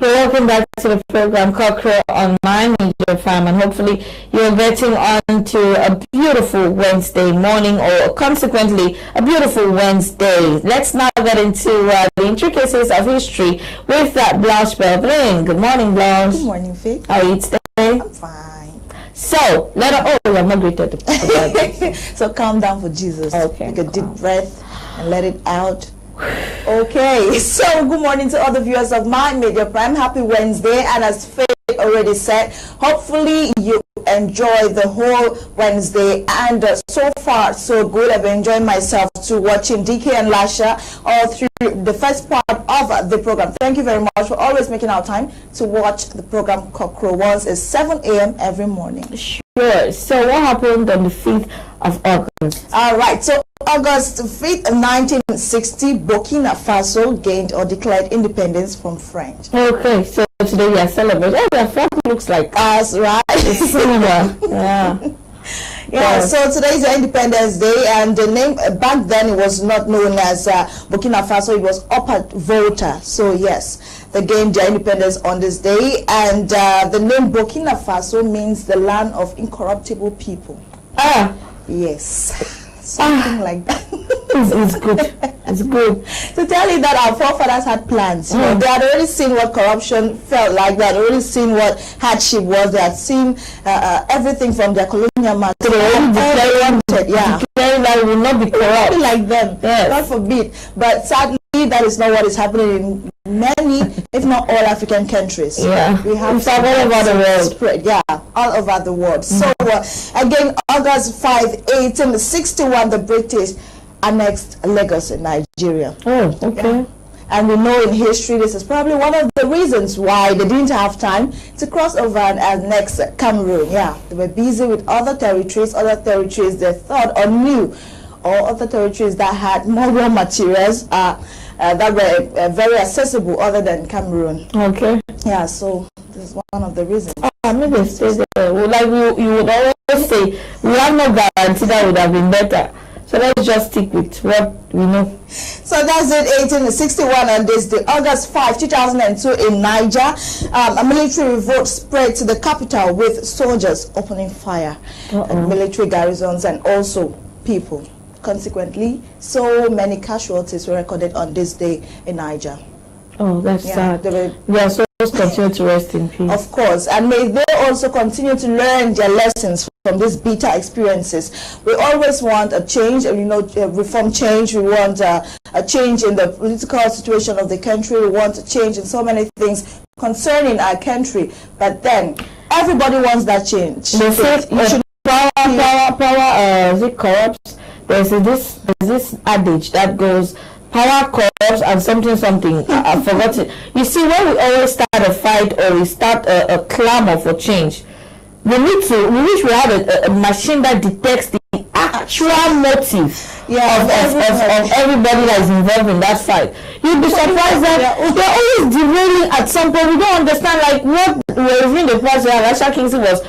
You're welcome back to the program Cockrow on My Media Farm, and hopefully you're getting on to a beautiful Wednesday morning, or consequently a beautiful Wednesday. Let's now get into the intricacies of history with Blanche Belvin. Good morning, Blanche. Good morning, Faith. How are you today? I'm fine. So, I'm not greeted. So calm down for Jesus. Okay. Take a deep breath and let it out. Okay, so good morning to all the viewers of My Media Prime. Happy Wednesday, and as Faith already said, hopefully you enjoy the whole Wednesday, and so far so good. I've been enjoying myself to watching DK and Lasha all through the first part of the program. Thank you very much for always making our time to watch the program Cockrow. Once is 7 a.m. every morning. Sure. So what happened on the 5th of August? All right, so August 5th, 1960, Burkina Faso gained or declared independence from French. Okay, so today we are celebrating. Oh, the flag looks like us, right? It's similar. Yeah. Yeah, so today is Independence Day, and the name back then it was not known as Burkina Faso, it was Upper Volta. So yes, they gained their independence on this day, and the name Burkina Faso means the land of incorruptible people. Ah, yes. Something like that. It's good. It's good. To tell you that our forefathers had plans. You know, they had already seen what corruption felt like. They had already seen what hardship was. They had seen everything from their colonial masters. Declaring that we will not be corrupt. Like them. Yes. God forbid. But sadly, that is not what is happening in many, if not all, African countries. Yeah. We have all over the world. Spread. Yeah, all over the world. So again, August 5, 1861, the British annexed Lagos in Nigeria. Oh, okay. Yeah. And we know in history this is probably one of the reasons why they didn't have time to cross over and annex Cameroon. Yeah, they were busy with other territories they thought or knew, or other territories that had more raw materials that were very accessible other than Cameroon. Okay. Yeah, so this is one of the reasons. Maybe stay there. Like you would always say, we have no guarantee that would have been better. So let's just stick with what we know. So that's it, 1861 on this day, August 5, 2002 in Niger. A military revolt spread to the capital with soldiers opening fire at military garrisons and also people. Consequently, so many casualties were recorded on this day in Niger. Oh, that's sad. We are supposed to continue to rest in peace. Of course, and may they also continue to learn their lessons from these bitter experiences. We always want a change, reform change. We want a change in the political situation of the country. We want a change in so many things concerning our country. But then, everybody wants that change. They say power is it corrupts? There's this adage that goes, power corrupts and something. I forgot it. You see, when we always start a fight or we start a clamor for change, we wish we had a machine that detects the actual motive of everybody that is involved in that fight. You'd be surprised that they're always derailing at some point. We don't understand, like what we're reviewing the past. Rasha Kingsley was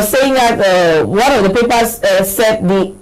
saying that one of the papers said the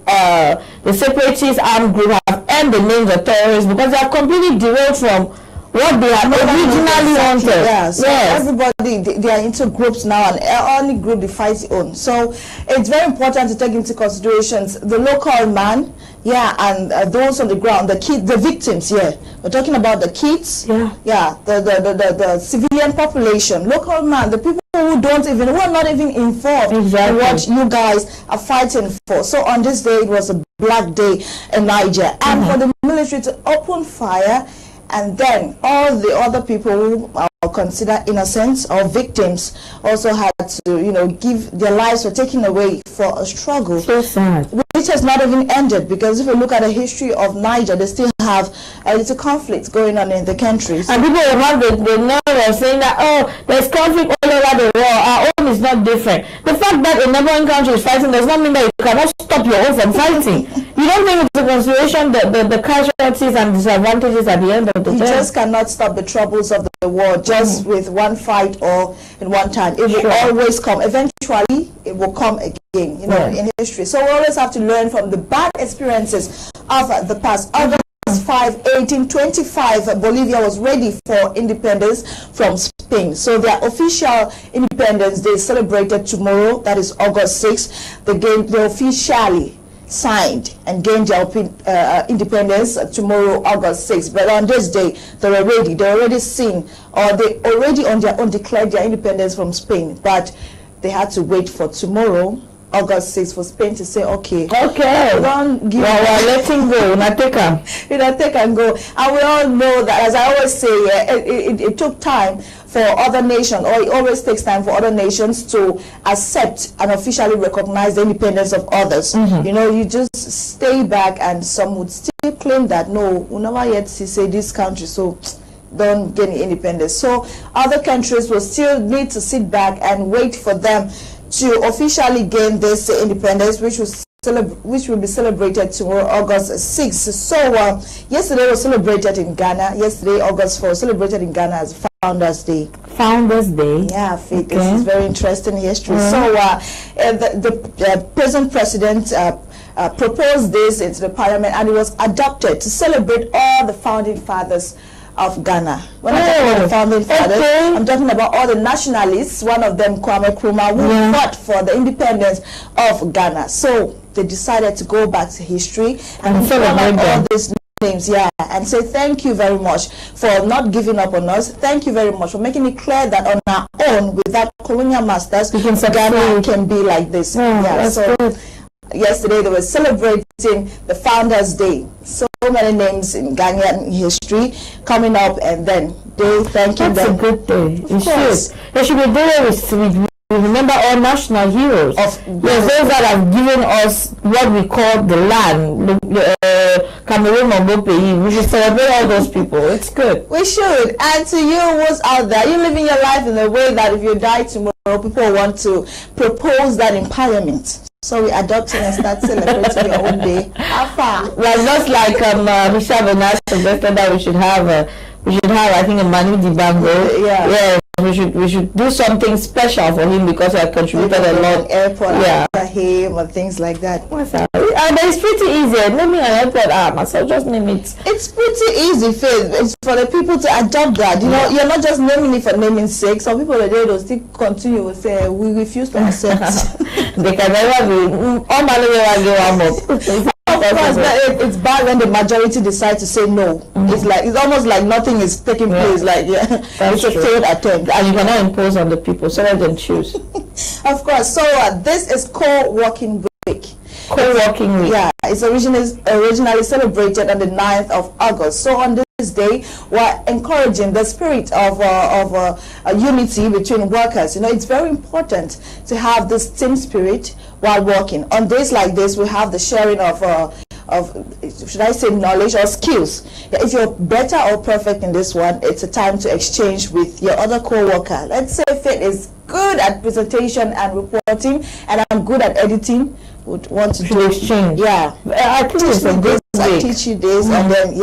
separatist armed group have earned the names of terrorists because they are completely derailed from what they had originally wanted. Yeah, so everybody, they are into groups now, and only group defies their own. So it's very important to take into considerations the local man, and those on the ground, the victims. We're talking about the kids. The civilian population, local man, the people who are not even informed in what you guys are fighting for. So on this day, it was a black day in Niger, and for the military to open fire. And then all the other people who are considered innocent or victims also had to, give their lives were taken away for a struggle. So sad. Which has not even ended, because if you look at the history of Niger, they still have a little conflict going on in the country. So and people will have the nerve of saying that, there's conflict all over the world. Our own is not different. The fact that a neighboring country is fighting does not mean that you cannot stop your own from fighting. You don't take into consideration the casualties and disadvantages at the end of the day. You just cannot stop the troubles of the world just with one fight or in one time. It will always come. Eventually, it will come again, in history. So we always have to learn from the bad experiences of the past. August 5, 1825, Bolivia was ready for independence from Spain. Spain. So their official Independence Day is celebrated tomorrow, that is August 6th. They officially signed and gained their independence tomorrow, August 6th. But on this day, they already seen, or they already on their own declared their independence from Spain. But they had to wait for tomorrow, August 6th, for Spain to say, okay, don't give we're letting go, not take and go. And we all know that, as I always say, it took time for other nations, or it always takes time for other nations to accept and officially recognize the independence of others. You know, you just stay back, and some would still claim that, no, we never yet see this country, so don't get independence. So other countries will still need to sit back and wait for them to officially gain this independence, which will be celebrated tomorrow, August 6th. So yesterday was celebrated in Ghana. Yesterday, August 4th, celebrated in Ghana as Founders Day. Founders Day? Yeah, Faith. Okay. This is very interesting history. So the present president proposed this into the parliament, and it was adopted to celebrate all the founding fathers of Ghana. When I'm talking about the founding fathers, I'm talking about all the nationalists, one of them Kwame Nkrumah, who fought for the independence of Ghana. So they decided to go back to history and celebrate all these names, and say thank you very much for not giving up on us. Thank you very much for making it clear that on our own, without colonial masters, Ghana can be like this. So yesterday they were celebrating the Founders Day. So many names in Ghanaian history coming up, and then they thanking them. That's a good day. They should be doing with remember all national heroes. Those that have given us what we call the land, Cameroon Mogope. We should celebrate all those people. It's good. We should. And to you who's out there, you're living your life in a way that if you die tomorrow, people want to propose that in parliament. So we adopt it and start celebrating your own day. Well, just like Michelle Benas suggested that we should have I think a Manu Dibango. Yeah. We should do something special for him because he has contributed a lot. Airport after him or things like that. But it's pretty easy. Name me an airport myself, just name it. It's pretty easy, Faith. It's for the people to adopt that. You know, you're not just naming it for naming's sake. Some people today will still continue to say we refuse to accept. They can never be all Malawi Of course, it's bad when the majority decide to say no. It's almost like nothing is taking place. Like it's a failed attempt, and you cannot impose on the people. So let them choose. Of course. So this is co-working week. Co-working week. Yeah, it's originally celebrated on the 9th of August. So on this day, we're encouraging the spirit of unity between workers. You know, it's very important to have this team spirit while working. On days like this, we have the sharing of should I say knowledge or skills. If you're better or perfect in this one, it's a time to exchange with your other co-worker. Let's say Faith is good at presentation and reporting, and I'm good at editing. Would want to exchange. Yeah, I think it's a good I teach you this, and then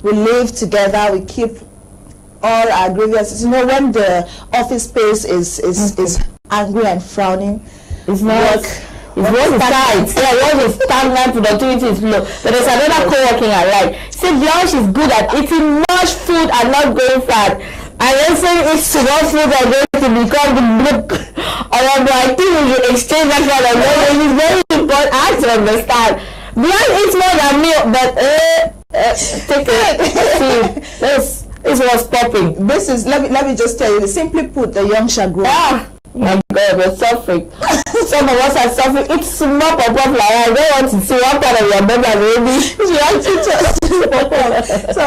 we live together. We keep all our grievances. You know, when the office space is angry and frowning, it's not. It's one side. One is stagnant, productivity is low. But there's another co-working I like. See, Blanche is good at eating much food and not going fat. And then saying it's too much food and going to become the book. I think we should exchange that kind of knowledge. It's very important. I have to understand. Blanche eats more than me, but take it. See, this was popping. This is let me just tell you. Simply put, the young shall grow. My God, we're suffering. Some of us are suffering. It's small pop like I don't want to see one part of your body, baby. So,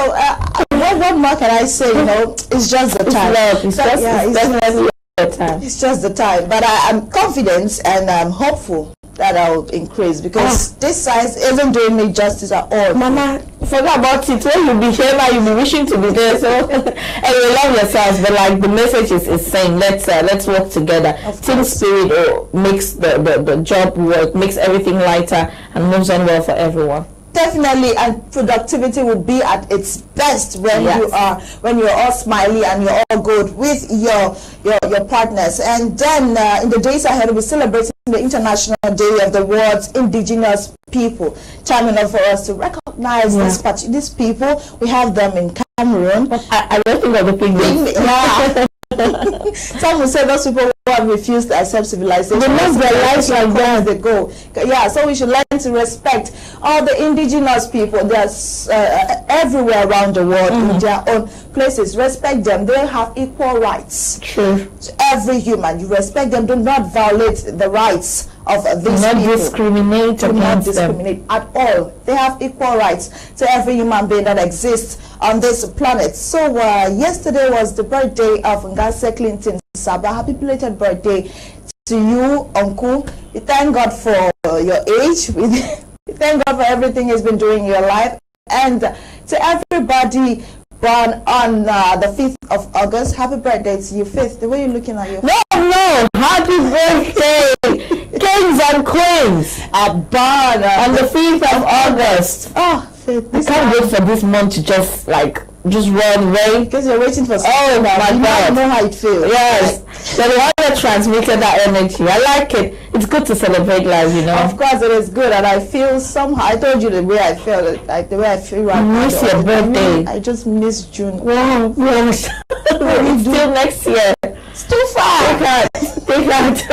what more can I say? You know, it's just the time. It's definitely the time. It's just the time. But I'm confident and I'm hopeful that I'll increase because this size isn't doing me justice at all. Mama, forget about it. When you be here now, you'll be wishing to be there. So, and you love yourselves, but like the message is saying, let's work together. Team spirit makes the job work, makes everything lighter, and moves on well for everyone. Definitely, and productivity will be at its best when you're all smiley and you're all good with your partners. And then in the days ahead, we'll be celebrating the International Day of the World's Indigenous People. Time enough for us to recognize these people. We have them in Cameroon. I don't think of the pygmies. Some will say those people who have refused to accept civilization. They live their lives like that. They go. Yeah, so we should learn to respect all the indigenous people. They're everywhere around the world in their own places. Respect them. They have equal rights. True. To every human. You respect them. Do not violate the rights of these people. Do not discriminate at all. They have equal rights to every human being that exists on this planet. So yesterday was the birthday of Ngase Clinton Saba. Happy belated birthday to you, Uncle. We thank God for your age. We thank God for everything He's been doing in your life. And to everybody born on the 5th of August, happy birthday to you. 5th, the way you're looking at your No, happy birthday, kings and queens, are born on the 5th of August. Oh, 5th. I can't wait for this month to just run away. Because you're waiting for something. Oh my God. I know how it feels. Yes. So the one that transmitted that energy. I like it. It's good to celebrate life, you know. Of course it is good, and I feel somehow, I told you the way I felt, like the way I feel right now. I miss your birthday. I just miss June. Wow. Yes. Still next year. It's too far. Take out.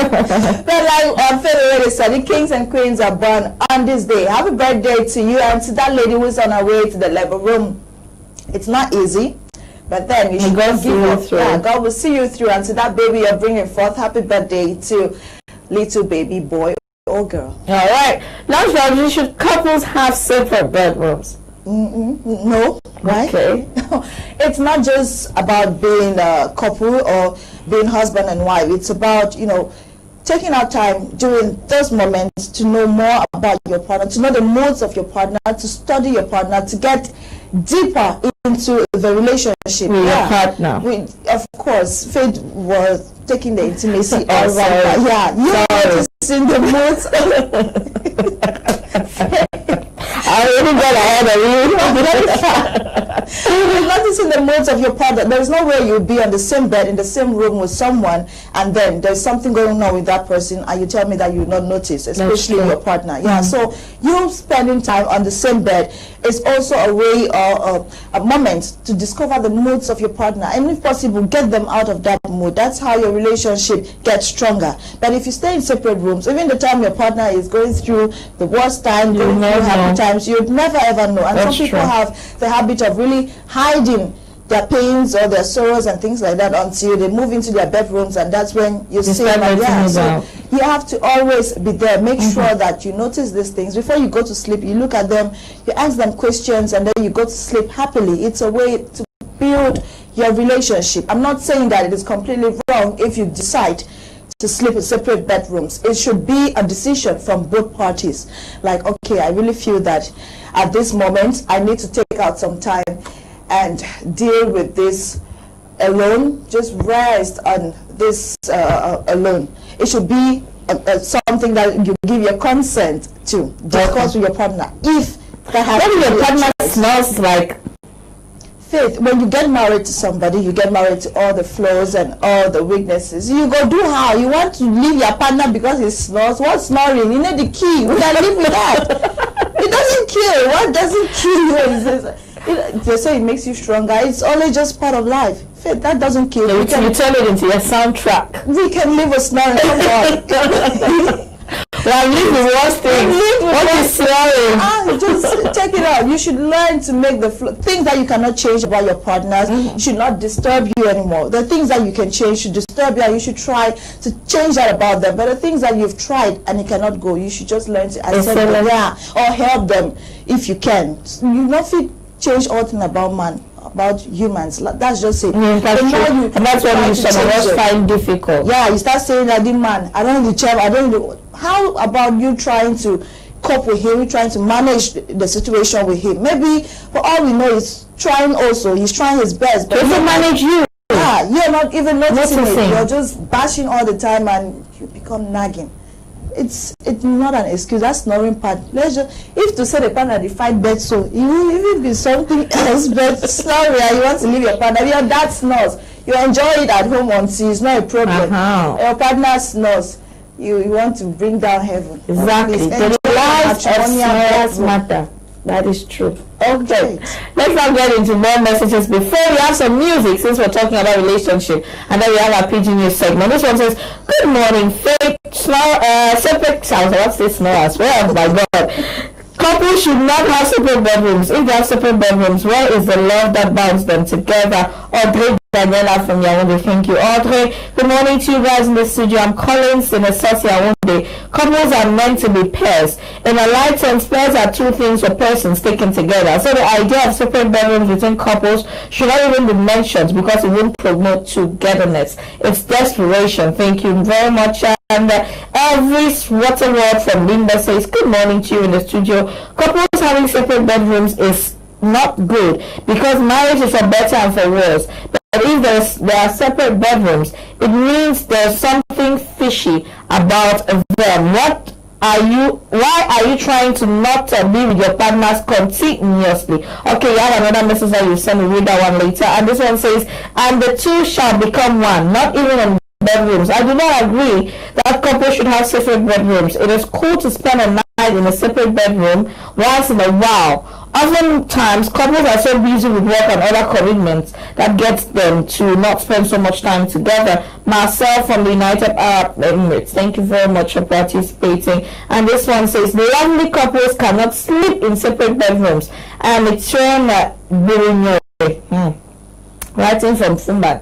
But like Phil already said, the kings and queens are born on this day. Happy birthday to you and to that lady who's on her way to the labor room. It's not easy, but then you should God see you through. Yeah, God will see you through. And to that baby you're bringing forth, happy birthday to little baby boy or girl. All right. Now, should couples have separate bedrooms? No. Why? Okay. It's not just about being a couple or being husband and wife. It's about, taking out time during those moments to know more about your partner, to know the moods of your partner, to study your partner, to get deeper into the relationship with your partner. Of course, Faith was taking the intimacy all sorry. right. Yeah, you're noticing the moods. I already got ahead of you. You're noticing the moods of your partner. There's no way you'll be on the same bed in the same room with someone, and then there's something going on with that person, and you tell me that you not notice, especially your partner. Yeah. So you spending time on the same bed is also a way or a moment to discover the moods of your partner, and if possible, get them out of that mood. That's how your relationship gets stronger. But if you stay in separate rooms, even the time your partner is going through the worst time, going through happy times, you'd never ever know. And some people have the habit of really hiding their pains or their sorrows and things like that until they move into their bedrooms, and that's when you see them. Yeah, so you have to always be there. Make sure that you notice these things before you go to sleep. You look at them, you ask them questions, and then you go to sleep happily. It's a way to build your relationship. I'm not saying that it is completely wrong if you decide to sleep in separate bedrooms. It should be a decision from both parties. Like, okay, I really feel that at this moment I need to take out some time and deal with this alone, just rest on this alone. It should be something that you give your consent to discuss with your partner. If that happens, maybe your partner smells like Faith, when you get married to somebody, you get married to all the flaws and all the weaknesses. You go do how? You want to leave your partner because he snores? What's snoring? You need the key. We can live with that. It doesn't kill. What doesn't kill you? They say it makes you stronger. It's only just part of life. Faith, that doesn't kill. You turn it into your soundtrack. We can live with snoring. Come on. Well, live with worst things. What is swearing? Just take it out. You should learn to make the things that you cannot change about your partners should not disturb you anymore. The things that you can change should disturb you, and you should try to change that about them. But the things that you've tried and it cannot go, you should just learn to accept them, or help them if you can. You not fit change all things about man, about humans. That's just it. That's true. And that's what some of us find difficult. Yeah, you start saying that the man, I don't need the chair, I don't need. How about you trying to cope with him, trying to manage the situation with him? Maybe for all we know, he's trying also. He's trying his best, but he manage you. Yeah, you're not even noticing it. You're just bashing all the time, and you become nagging. It's not an excuse. That's snoring part. Let's just, if to say the partner the fight bed, so it will be something else. But snoring, you want to leave your partner. Your dad snores. You enjoy it at home until it's not a problem. Your partner snores. You want to bring down heaven. Exactly. The lives of snorers matter. That is true. Okay, let's not get into more messages before we have some music, since we're talking about relationship, and then we have our PG News segment. This one says, good morning, Faith, separate sounds. What's this now as well? Oh my God. Couples should not have separate bedrooms. If they have separate bedrooms, where is the love that binds them together? Audrey Daniela from Yaoundé. Thank you, Audrey. Good morning to you guys in the studio. I'm Collins in Assasi Yaoundé. Couples are meant to be pairs. In a light sense, pairs are two things or persons taken together. So the idea of separate bedrooms between couples should not even be mentioned because it won't promote togetherness. It's desperation. Thank you very much. And every water word from Linda says, good morning to you in the studio. Couples having separate bedrooms is not good because marriage is for better and for worse. But if there are separate bedrooms, it means there's something fishy about them. Why are you trying to not be with your partners continuously? Okay, you have another message that you send. We'll read that one later. And this one says, and the two shall become one, not even in bedrooms. I do not agree that couples should have separate bedrooms. It is cool to spend a night in a separate bedroom once in a while. Oftentimes, couples are so busy with work and other commitments that gets them to not spend so much time together. Marcel from the United Arab Emirates, thank you very much for participating. And this one says, lovely couples cannot sleep in separate bedrooms. And it's shown writing from Fumban.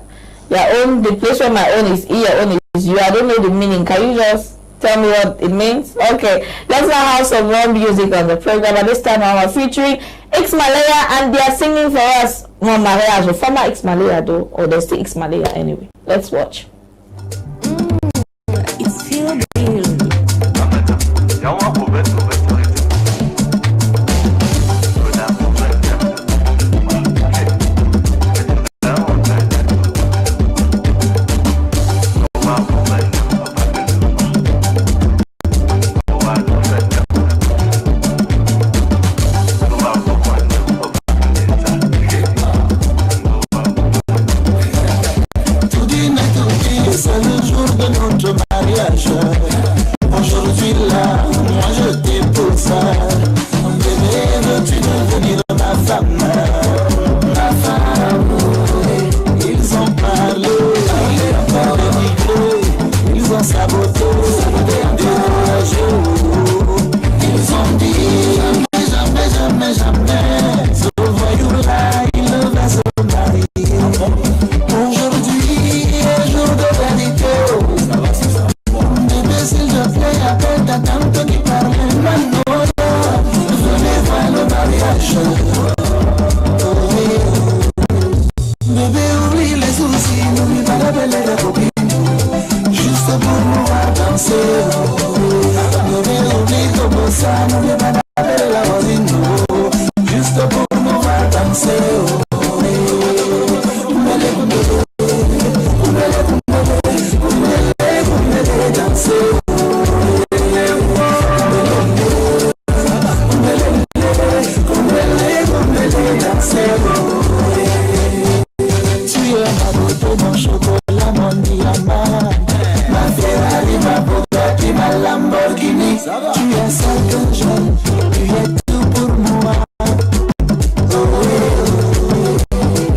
The place where my own is here, own is you. I don't know the meaning. Can you just tell me what it means? Okay, let's now have some more music on the program. And this time we're featuring X Malaya, and they are singing for us. Well, Malaya as a former X Malaya though, or there's still X Malaya anyway. Let's watch. It's feel real. C'est le jour de notre mariage. Aujourd'hui là, moi je t'épouse. Mon bébé, veux-tu devenir ma femme? Ma femme. Ils ont parlé, dénigré, ils ont saboté, découragé. Ils ont dit jamais, jamais, jamais, jamais. Ce voyou là, il ne va se marier. Aujourd'hui est jour de vérité. Bébé, s'il te plaît, appelle ta tante qui parle maintenant. Venez voir le mariage. Bébé, oublie les soucis, n'oublie pas d'appeler les copines. Juste pour nous voir danser. Bébé, oublie comme ça, n'oublie pas d'appeler la voisine. Juste pour nous voir danser. Mon chocolat, mon diamant, ma Ferrari, ma Bugatti, ma Lamborghini. Tu es celle que j'aime, tu es tout pour moi. Oh,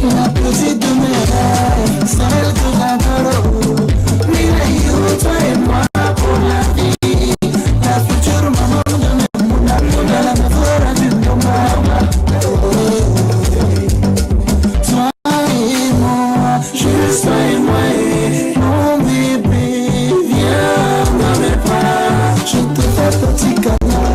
la petite de mes rêves, celle que j'adore. Mireille, toi et moi pour la vie. La future maman de mes mouna, la meilleure du monde. Juste toi et moi, mon bébé, viens dans mes bras. Je te fais petit câlin,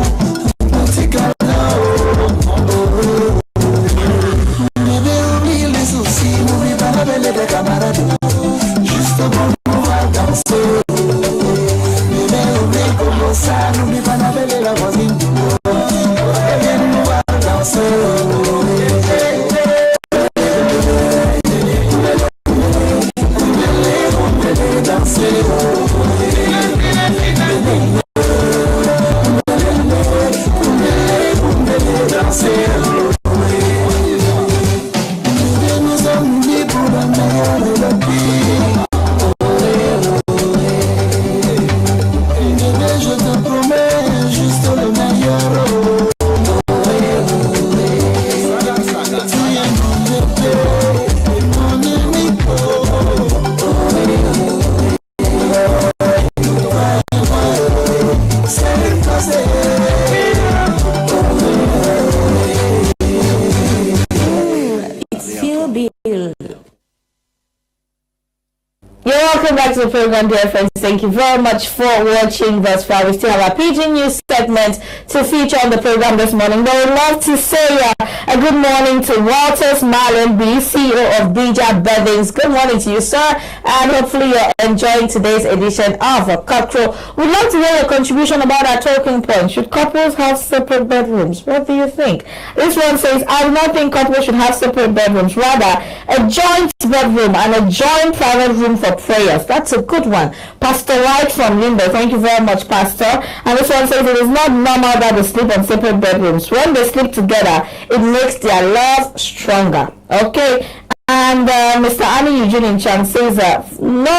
Welcome back to the program, dear friends. Thank you very much for watching thus far. We still have our PG News segment to feature on the program this morning. But we'd love to say a good morning to Walters Marlin, the CEO of Bija Bevins. Good morning to you, sir, and hopefully you're enjoying today's edition of Cockrow. We'd love to hear your contribution about our talking point. Should couples have separate bedrooms? What do you think? This one says, I do not think couples should have separate bedrooms. Rather, a joint bedroom and a joint private room for prayers. That's a good one. Pastor White from Limbo. Thank you very much, Pastor. And this one says, it is not normal that they sleep on separate bedrooms. When they sleep together, it makes their love stronger. Okay? And Mr. Annie Eugene Chan says, no.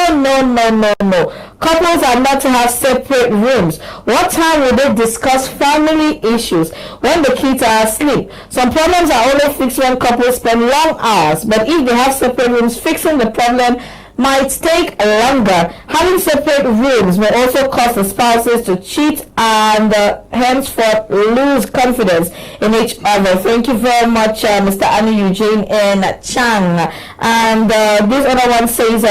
Couples are not to have separate rooms. What time will they discuss family issues? When the kids are asleep. Some problems are only fixed when couples spend long hours. But if they have separate rooms, fixing the problem might take longer. Having separate rooms may also cause the spouses to cheat and henceforth lose confidence in each other. Thank you very much, Mr. Annie Eugene and Chang. And this other one says,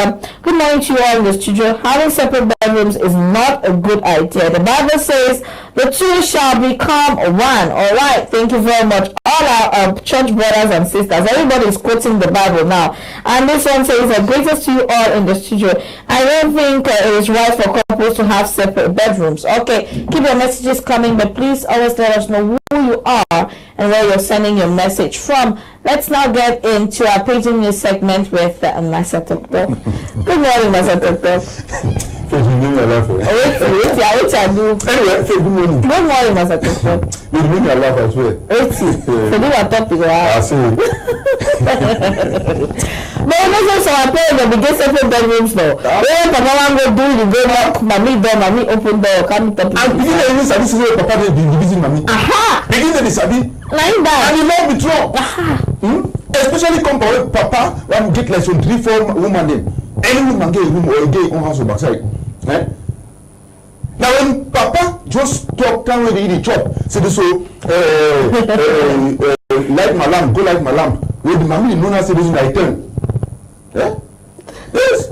good morning to you all in the studio. Having separate bedrooms is not a good idea. The Bible says the two shall become one. All right. Thank you very much. All our church brothers and sisters. Everybody is quoting the Bible now. And this one says, greetings to you all in the studio. I don't think it is right for couples to have separate bedrooms. Okay, keep your messages coming, but please always let us know who you are and where you're sending your message from. Let's now get into our paging news segment with Masa Tokto. Good morning, Masa Tokto. Wait, I do. Anyway, good morning. Good morning, Masa Tokto. You mean I laugh as well. Wait, so do a topic. I see. No, so I play the biggest separate bedrooms though. When Papa go do, you go knock, mommy door, mommy open door, come to and begin to use this way Papa they be dividing mommy. Aha! Begin to disabi. Like that. And you know be true. Aha. Especially come for Papa when get like some 3-4 women then. Any woman get a room or a gay on house or backside. Eh? Now when Papa just talk down with the chop, say this so light my lamp, go light my lamp. With the mommy no na say this like 10. Yeah? Yes.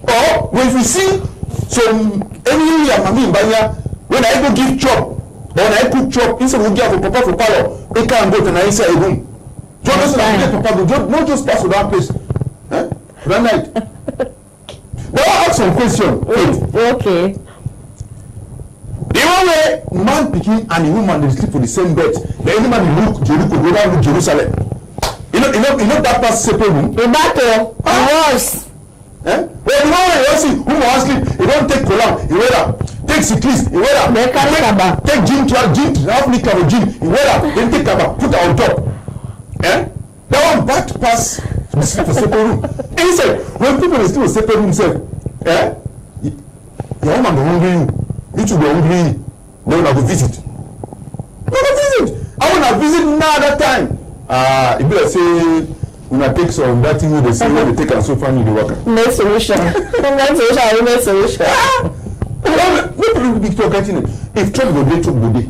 Or when we see some any mommy in Banya, when I go give chop or when I cook chop, instead of give for Papa for power, they can't go to the inside a room. Just get Papa go, not just pass to that place. Eh? That night. Now I ask some question. Wait. Okay. The one way man picking and the woman they sleep for the same bed. The any man look Jericho, the other look Jerusalem. You know that pass separate room. The battle was. Eh? Well, the one way you see who wants sleep, you don't take kolam, you wear that. Take cyclist, you wear that. Take gin, half liter of gin, you wear that. Then take kaba, put it on top. Eh? That one bad pass. We sleep for separate room. And he said, when people sleep for separate room, say, eh? Your woman go hungry you. You two go hungry. Then we go visit. We go visit. I wanna visit now that time. If you say, when I take some that thing they say when they take and so far you the worker. No solution. No solution. No people will be talking. If trouble go dey, trouble go dey.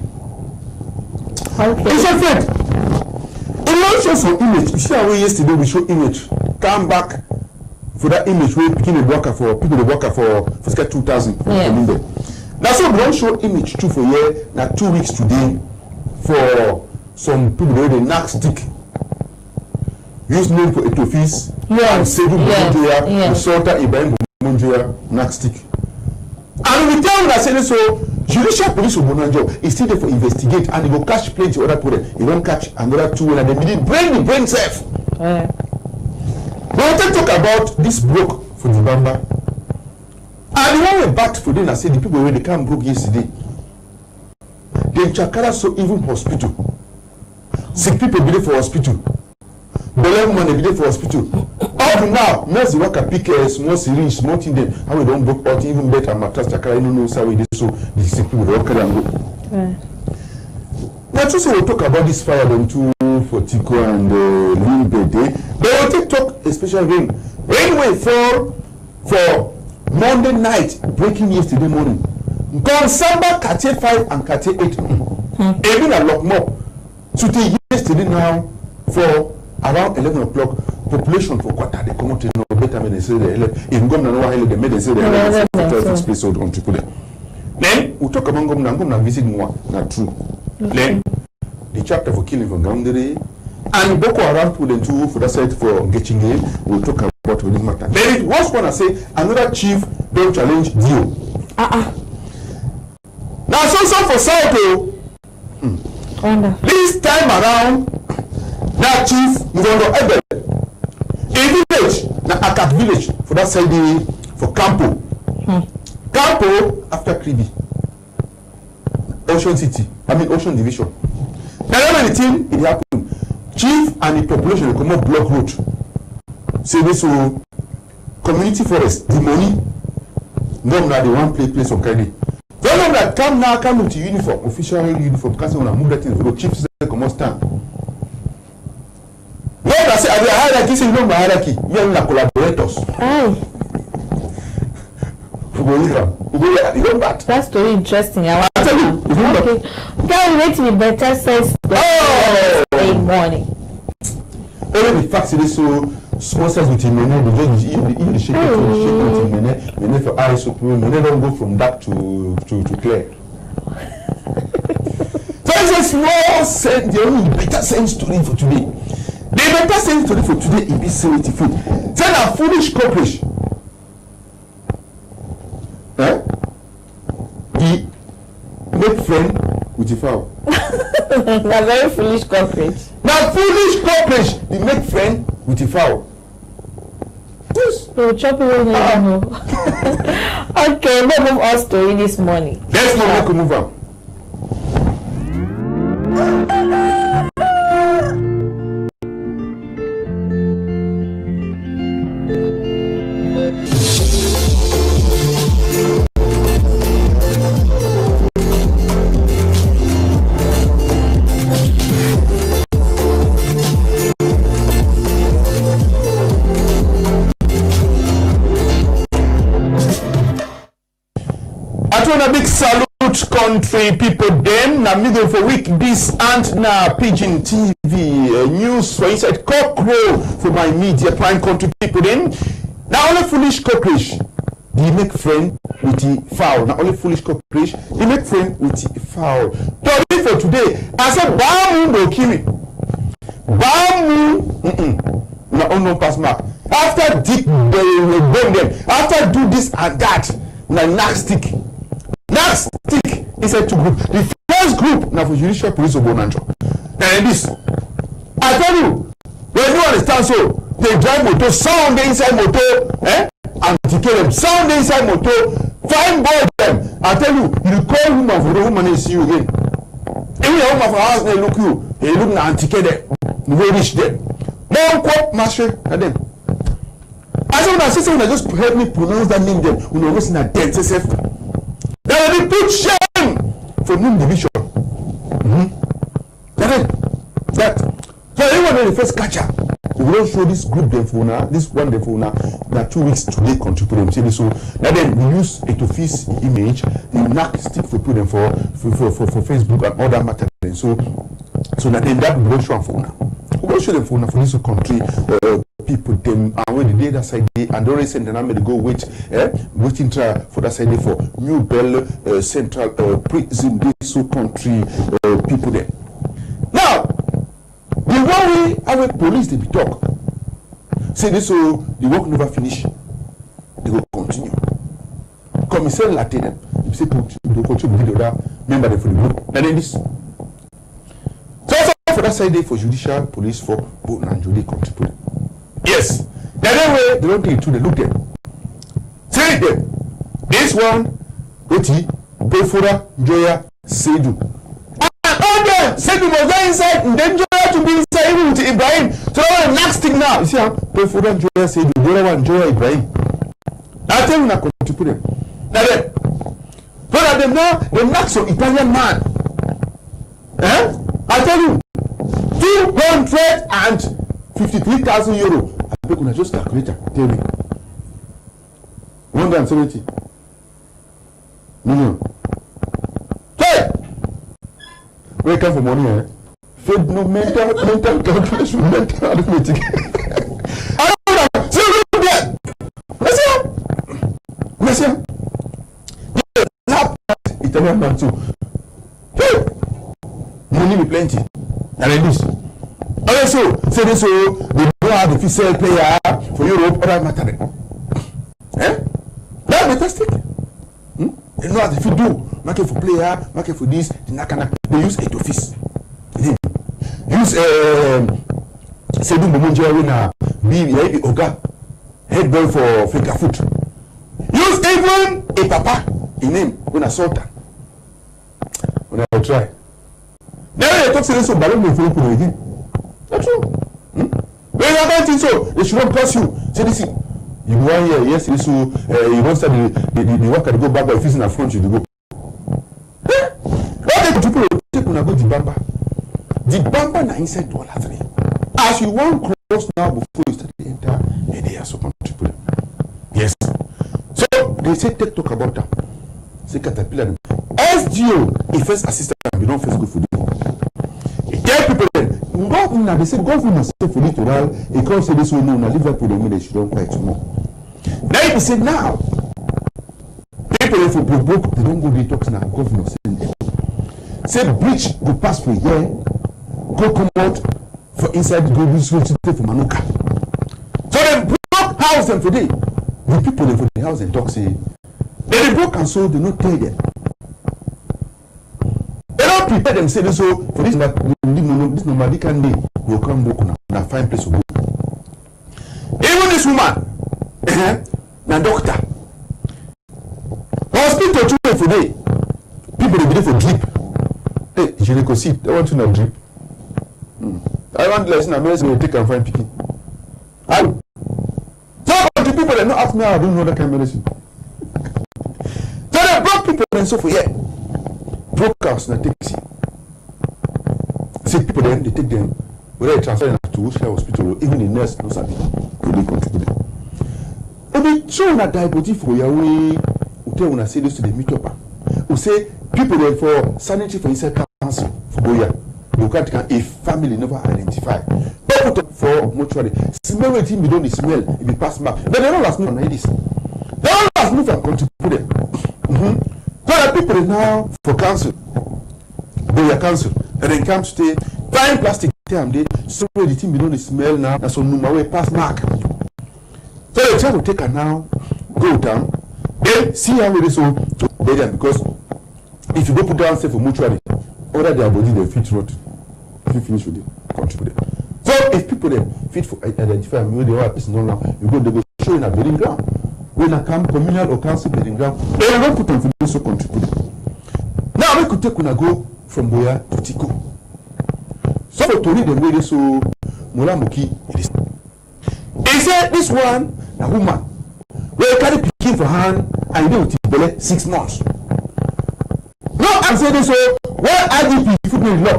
Okay. It's a fact. We not show for image. You see how we yesterday we show image. Come back for that image where begin the worker for people the worker for fiscal 2000 for window. Now so we don't show image too for here. Now 2 weeks today for some people where they knock stick. Use name for Etofis. Yes. And Sedu Sultan Ibrahim Monjoya knock stick. And we tell them that say so judicial police will job is still there for investigate and they go catch plenty other people. They won't catch another 2 and they bring the brain safe. But I talk about this broke for the Bamba. And the one we back today and I say the people where they can't broke yesterday. Then Chakara so even hospital. Sick people be there for hospital. Belle woman they be there for hospital. Up to now, most the worker pick small syringe, small thing them. How we don't broke out even better mattress Chakara, you know how we do so the sick people they work and go. Now just we'll talk about this fire them too for Tico and Limbe Day. But we'll talk especially rain. Rain will fall for Monday night, breaking yesterday morning. Gone Samba, Cartier 5 and Cartier 8. Even a lot more. Today, yesterday now, for around 11 o'clock, population for Quata, they come out to know better men say the if governor no hell the men say the space so on to put it. Then we talk about governor visit more not true. Then the chapter for killing from Gandere and Boko Haram put them to for that side for Getchinge. We'll talk about this matter. Then it was one I say another chief don't challenge Dio. Now so for South this time around that chief Ngondo Ebel a village na Akat village for that side for Campo. Campo after Kribi. Ocean City. Ocean Division. Now when the thing it happened, chief and the population will come up block road. Say this so community forest, the money. No, now they want place on Kanye. Tell them that come with uniform, official uniform, because when I move that in the chief says come on stand. No, I say the hierarchy say no hierarchy. You are not collaborators. That's very interesting. I want to tell you. Okay. Can we wait to be better sense in morning? Only the fact is so sponsors with him, they just even shake it with him, for eyes so they don't go from dark to clear. So it's a small sense, the only better sense story for today. The better sense story for today is this 70 feet. Tell a foolish cockroach. He make friend with the fowl. A very foolish cockroach. Now foolish cockroach, he make friend with the fowl. Yes. So chop it Okay, let's move our story this morning. Let's move on. A big salute country people them na middle for week this and na Pigeon TV news for inside Cockrow for my media prime country people them. Now only foolish cockroach they make friend with the fowl. Now only foolish cockroach they make friend with the fowl. Story for today I said Bamu go kill me. Bamu na unknown pass mark. After deep burn them after do this and that na next stick. Next stick inside two groups. The first group now for judicial police of Bonanjo. And this, I tell you, when you understand so, they drive motor, sound inside motor, and to kill them, sound inside motor, find boy them. I tell you, you call woman for the woman and see you again. Even the woman for house they look you, they look na antique them, you go reach them. Don't quote master at them. I said when I say something, just help me pronounce that name them. We know what's in that dent itself. They will put shame for new division. That so anyone in the first catcher, we will show this group them for now, this one them for now. 2 weeks today contribute them. See so now then we use a to face image, the knack stick for put them for Facebook and other matter. So now then that we will show for now. We will show them for now for this country. People them and when the day that side day and already send them to go waiting trial for that side day for New Bell Central prison this country people there. Now the one way our police they be talk say this so the work never finish, they will continue. Commissaire Latte them say they will continue with the other member them for the group. And then this so for that side day for judicial police for Bonanjo they contribute. Yes. The other way, they don't take it to the look them. Say them. This one, Oti, Befura, Joya, Sedu. And all them, Sedu was there inside, and then Joya to be inside even with Ibrahim. So the next thing now, you see how Befura, Joya, Sedu, the other one, Joya, Ibrahim. I tell you now, to put them. Now then, so that them now, the next of Italian man. I tell you, 253,000 euro. I beg you just calculate it. Tell me. 170 million. Hey! Where come for money, eh? Fed no mental calculation, mental arithmetic. I don't know. So look there. Yes, sir. Italian man too. Hey! Money be plenty. And then this. Also, say this so they know how to sell player for Europe or that matter. Eh? That's fantastic. They know how to do market for player, market for this, they use head office. Use say do Momonja winner be Oga head boy for Fika foot. Use even a papa in name when I saw that. When I will try. Then they talk to this so balloon will follow again. That's true. When I don't think so, they should not curse you. Say this. You go here, yes, this you want to the worker to go back, but if it's in the front, you go. What the people take when I go the bamba na inside $3. As you want cross now before you start to enter, they are so contributed. Yes. So they say talk about that. Say caterpillar. SGO, if first assistant, we don't first go for them. Tell people then, government, they say government say for littoral, it can't say this one no, Liverpool they should don't quite more. Now you say now, people for broke, they don't go to talk now, government send them. Say bridge go pass for here, go come out for inside go do so for Manuka. So they broke house them today. The people they for the house and talk say they broke and so they not tell them. They don't prepare them say this so for this nomadic day will come back na fine place to go. Even this woman, na doctor. Hospital too for day. People they believe for drip. Hey, you go see. I want to know drip. I want less now. Medicine will take and find picking. How? So the people that not ask me, I don't know that kind of medicine. So they broke people and so for yeah. Broke house na taxi. See people then they take them, whether they transfer them to which hospital, even the nurse knows that they contribute. But they show na diabetes for your way. Tell when I say this to the meet up. We say people there for sanity for inside council for Goya. You can't if family never identify. People for mortuary. Smell with him, we don't smell, it be pass back. But they don't last me on this. They don't last me from contributing. So the people now for council. Goya council. And then come to stay. Time plastic time they so the thing we don't smell now. That's on number way pass mark. So they try to take her now, go down. Then see how it is so to bury them because if you go put down say for mortuary, other their body they fit rot. If you finish with it, contribute. So if people they fit for identify me the other person now, you go they go show in a burying ground. When I come communal or council burying ground, they don't put them for this so contribute. Now we could take when I go from Boya to Tiko. So to read the way so Mulamuki it is. They said this one a woman. We carry picking for hand and they will 6 months. No, I'm saying this so what IDP football law.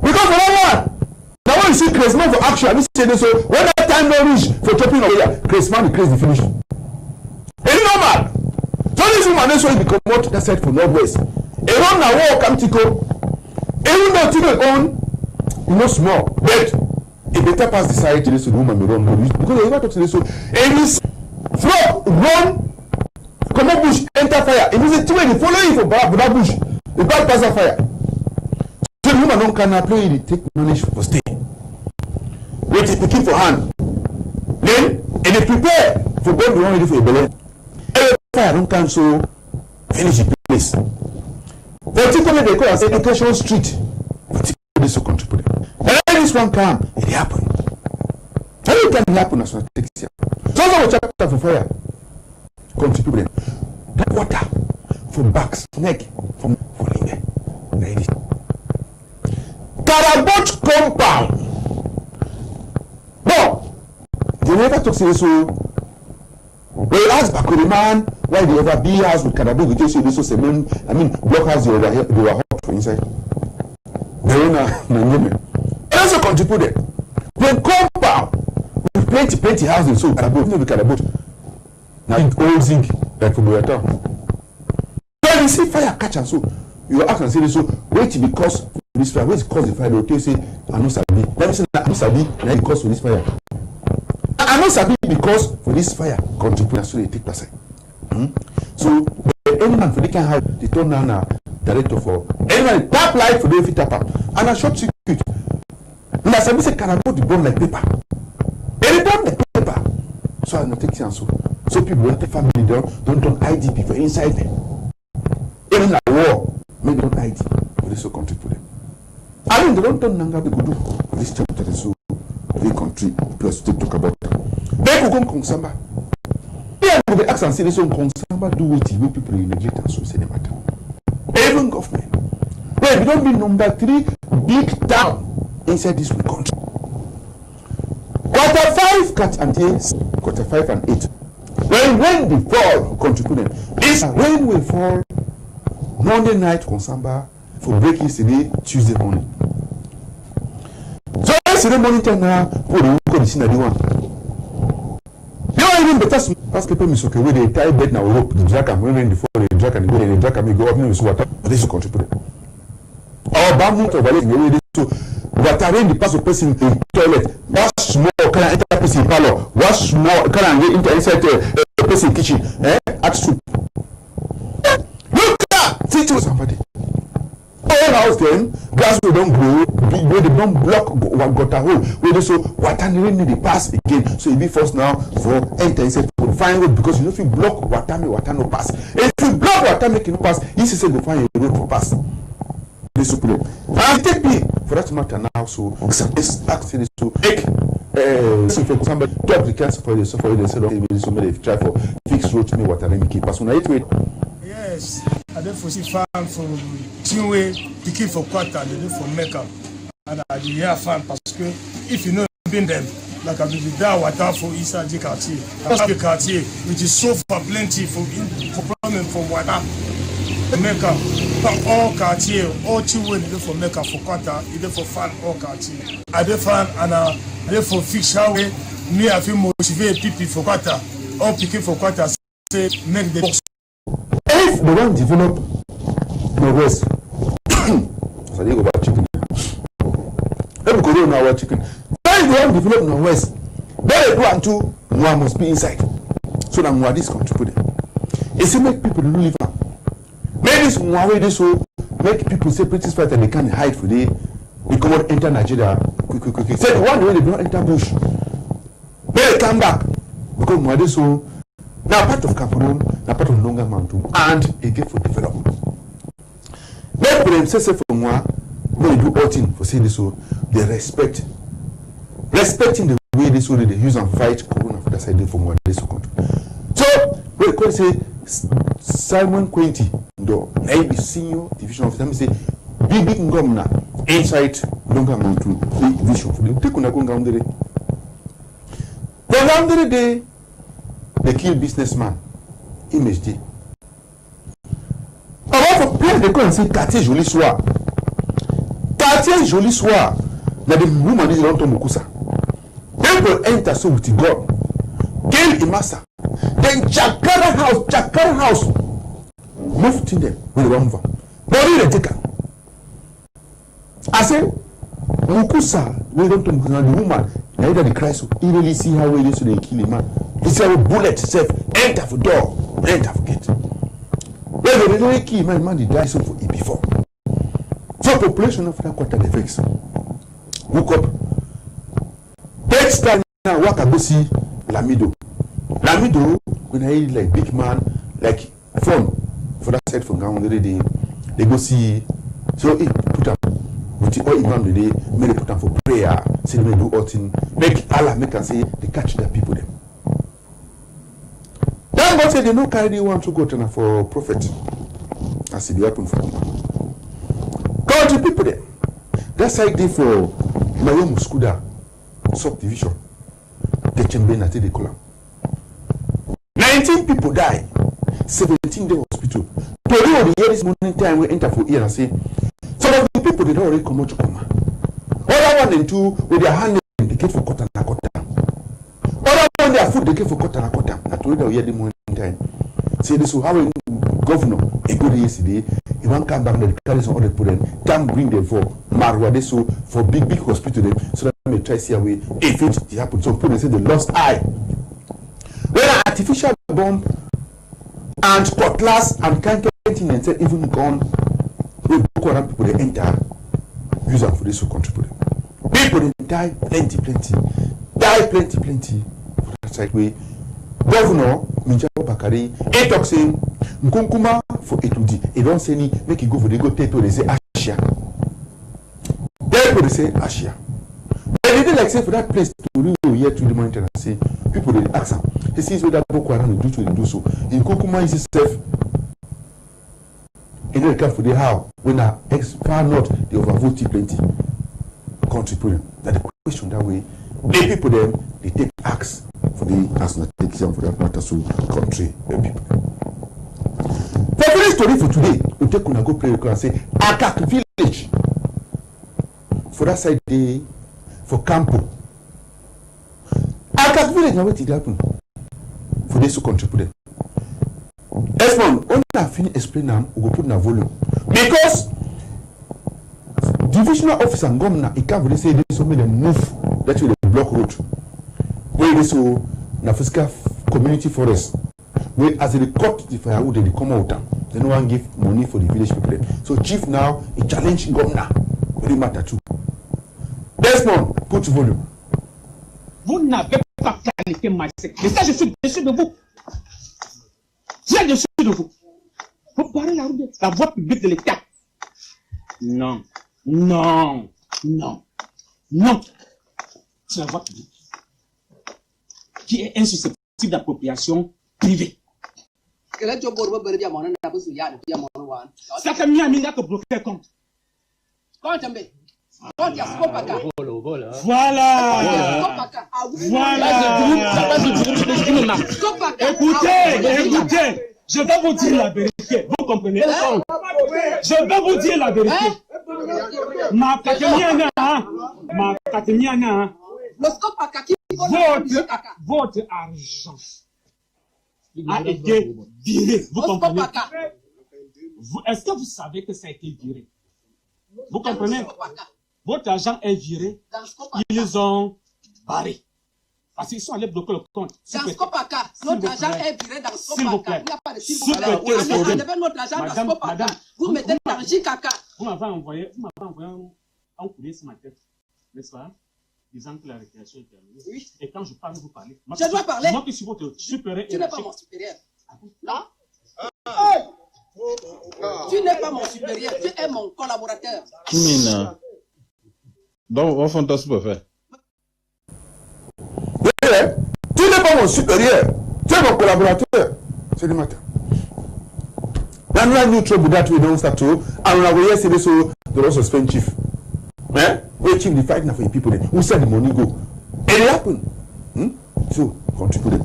Because one now when you see Christmas for action, we say this so when that time no reach for chopping of here, Christmas will crazy finish. It's normal. So this woman is so become what that side for Northwest. Around now war come Tico. Even though Tico own no small, but it better pass the side to this woman may run because they never talk to this so any throw run come up bush enter fire. It is a two-way follow you for that bush. The bad pass of fire. So the woman don't can play it take manage for stay. Wait it picking for hand. Then and they prepare for going to run ready for a belly. Every fire don't can so finish the place. Particularly they call as education street. Particularly so contribute. And then this one come, it happen. Every time it happen, that's what it takes here. So we chapter for fire. Contribute. That water from backs, neck, from falling there. Ready. Carabot compound. No, they never talk to so. They ask Bakuri man why they ever be house with Carabot with just so cement. I mean, block house they were hot for inside. They were also contributed. When compound with plenty houses so Carabot, no be Carabot. Now it old zinc like for Boyata. When you see fire catch and so you ask and say so wait because this fire, wait cause the fire, they will say I no sabi. Let me say I no sabi, now it cause for this fire. I know sabi because for this fire contribute so they take person. So any man for they can have the turn now director for anyone tap light for the fit tap up and a short circuit. Na sabi say can I go the bomb like paper. Any bomb like paper. So I not take chance so people want the family don't turn IDP for inside them. Even a war, maybe don't ID for this country for them. I mean they don't turn nanga they could do for this chapter so the country plus to talk about. They could go Samba. Yeah, we ask and say this on Samba do what people in neglect and so say the matter. Even government. Well, we don't be number 3 big town inside this country. Quarter 5 cut and 8, quarter 5 and 8. When the fall contributed, this rain will fall Monday night on Samba for break yesterday Tuesday morning. So yesterday morning time now for the condition that they want. You know even better parce que people okay where they tie bed now rope the jack and when the fall the jack and the jack and go up no is water but this contribute. Our bamu to value the way they so water rain the pass of person in toilet wash small can enter person parlor wash small can get into inside the person kitchen at soup. Look at see to somebody. All house then grass will don't grow where they don't block gutter hole where they so water rain need to pass again so it be first now for enter inside to find road because you know if you block water no pass. If you block water make it no pass you see say go find a road for pass. This supplement and take me for that matter now so it's actually to make for somebody talk the cancer for the suffer they say okay so maybe try for fix road to me water make it pass on it way. Yes, I dey for see farm for Chinwe, pikin for quarter, they do for Mecca. And I dey hear farm parce que if you know been them, like I be there water for inside the quartier. Parce que quartier, which is so for plenty for problem for water. Mecca, all quartier, all Chinwe they do for Mecca for quarter, they do for farm all quartier. I dey farm and I dey for fix how me I feel motivate people for quarter, all pikin for quarter say make the box. If they want to develop the West, so they go back chicken. Let me go now our chicken. If they want to develop the West, they go and two one must be inside. So that one this contribute. It's to make people live up. Make this one way they so make people say British fighter they can't hide for they come out enter Nigeria quick. Say the one way they don't enter bush. They come back because one day so. Now part of Cameroon, now part of Longa Mountain, and again for development. Let them say for moi, when they do all things for say this so they respecting the way this so they use and fight Corona for that side for moi this country. So we could say Simon Quinty, the maybe senior division officer, me say big governor inside Longa Mountain division for them. Take on a congaundere. Congaundere day. They kill businessman, image day. Alors, pour they go and say quartier joli soir. Quartier joli soir. Now the woman is not on Mukusa. People enter so with God. Kill Imasa. Then Jakara house. Move to them with the rumba. Body the taker. I say Mukusa, we don't talk about the woman. Neither the Christ, you really see how we used to kill a man. He said, a bullet, safe, enter for door, enter for gate. Well, they don't kill my man, he died so for it before. So, population of that quarter, the fix. Woke up. Next time, now, what I go see Lamido. Lamido, when I eat like big man, like phone, for that side from Gaon, they go see, so he put up. With the all imam today, many put them for prayer, say they do all things, make Allah make and say they catch their people them. Then God say they no carry the one to go to for prophet. As it happen for them. God to people there. That's like they for Mayo Muskuda subdivision. The chamber na they call 19 people die, 17 day hospital. Today or the year this morning time we enter for here and say some of the people they don't already come out to come. Other one and two with their hand they get for quarter na quarter. Other one their food they get for quarter na quarter. Not today or year the morning time. say this, so how governor, a good yesterday, he won't come back and carry some other people, come bring them for Marwa, so for big hospital, so that they try to see a way if it happens. So people say the lost eye. When an artificial bomb and cutlass and can't even gone, we Boko Haram people they enter, use them for this country. People they die plenty, for that side way. Governor Minjao Bakari, he talk saying, Nkunkuma for Etudi, he don't say any, make it go for the go take they say Asia. They say Asia. They didn't like say for that place to really here to the mountain and say, people they ask him, he sees what that Boko Haram will do so. In Nkunkuma is safe. And then come for the how when our far north they overvote plenty country problem. That the question that way, the people them they take acts for the national taxation for that matter so country people. For the story for today, we take on a go play and say Akak village for that side day for Campo. Akak village now what did happen for this country problem. Esmond, when I finish explaining them, we go put in a volume. Because divisional officer and governor, he can't really say this so many move that will block road. Where they so na physical community forest. Where as they cut the firewood, they come out. They no one give money for the village people. So chief now he challenge governor. Very matter too. Desmond, put volume. Vous n'avez pas qualifié ma secte. Et ça, je suis déçu de vous. J'ai dessus de vous. Vous parlez la voie publique de l'État. Non. C'est la voie publique qui est insusceptible d'appropriation privée. Ça fait mieux à Minga que bloquer compte. Voilà. Écoutez, je vais vous dire la vérité. Vous comprenez? Je vais vous dire la vérité. Ma Katemiana, votre argent a été viré. Vous comprenez? Est-ce que vous savez que ça a été viré? Vous comprenez? Votre argent est viré. Ils ont barré. Parce qu'ils sont allés bloquer le compte. Dans Scopaka, notre argent est viré dans Scopaka. Il n'y a pas de s'il vous plaît. Enlevez notre argent dans Scopaka. Vous mettez dans JKK. Vous m'avez envoyé un courrier ce matin, n'est-ce pas? Disant que la récréation est terminée. Oui. Et quand je parle, vous parlez. Je dois parler. Moi qui suis votre supérieur. Tu n'es pas mon supérieur. Non? Tu n'es pas mon supérieur, tu es mon collaborateur. Kimina. Donc, on fait un tas de faire. Tu n'es pas mon supérieur, tu es mon collaborateur. C'est le matin. Now we new trouble that we don't start to, and when we say so, the also spend chief. We chief the fight now for the people. Who said the money go? And it happen. So contribute.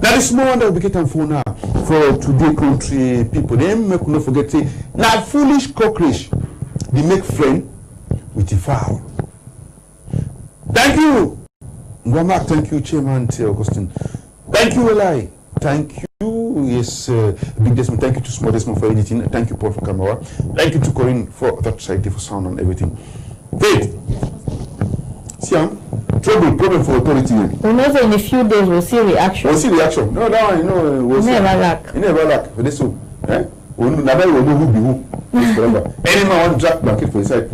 That is more that we get on for now for today country people. They make no forget say now foolish cockroach. They make friend with the fowl. Thank you. Ngwama, thank you, Chairman Augustine. Thank you, Eli. Thank you, yes, Big Desmond. Thank you to Small Desmond for editing. Thank you, Paul, for camera. Thank you to Corinne for that side, for sound and everything. Faith. Siam, problem for authority. We know that in a few days we'll see reaction. We'll see reaction. No, you know, we'll never lack. You never lack. For this, so, we never will know who be who. Any man want drag blanket for his side.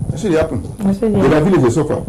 That's what happen. The village will suffer.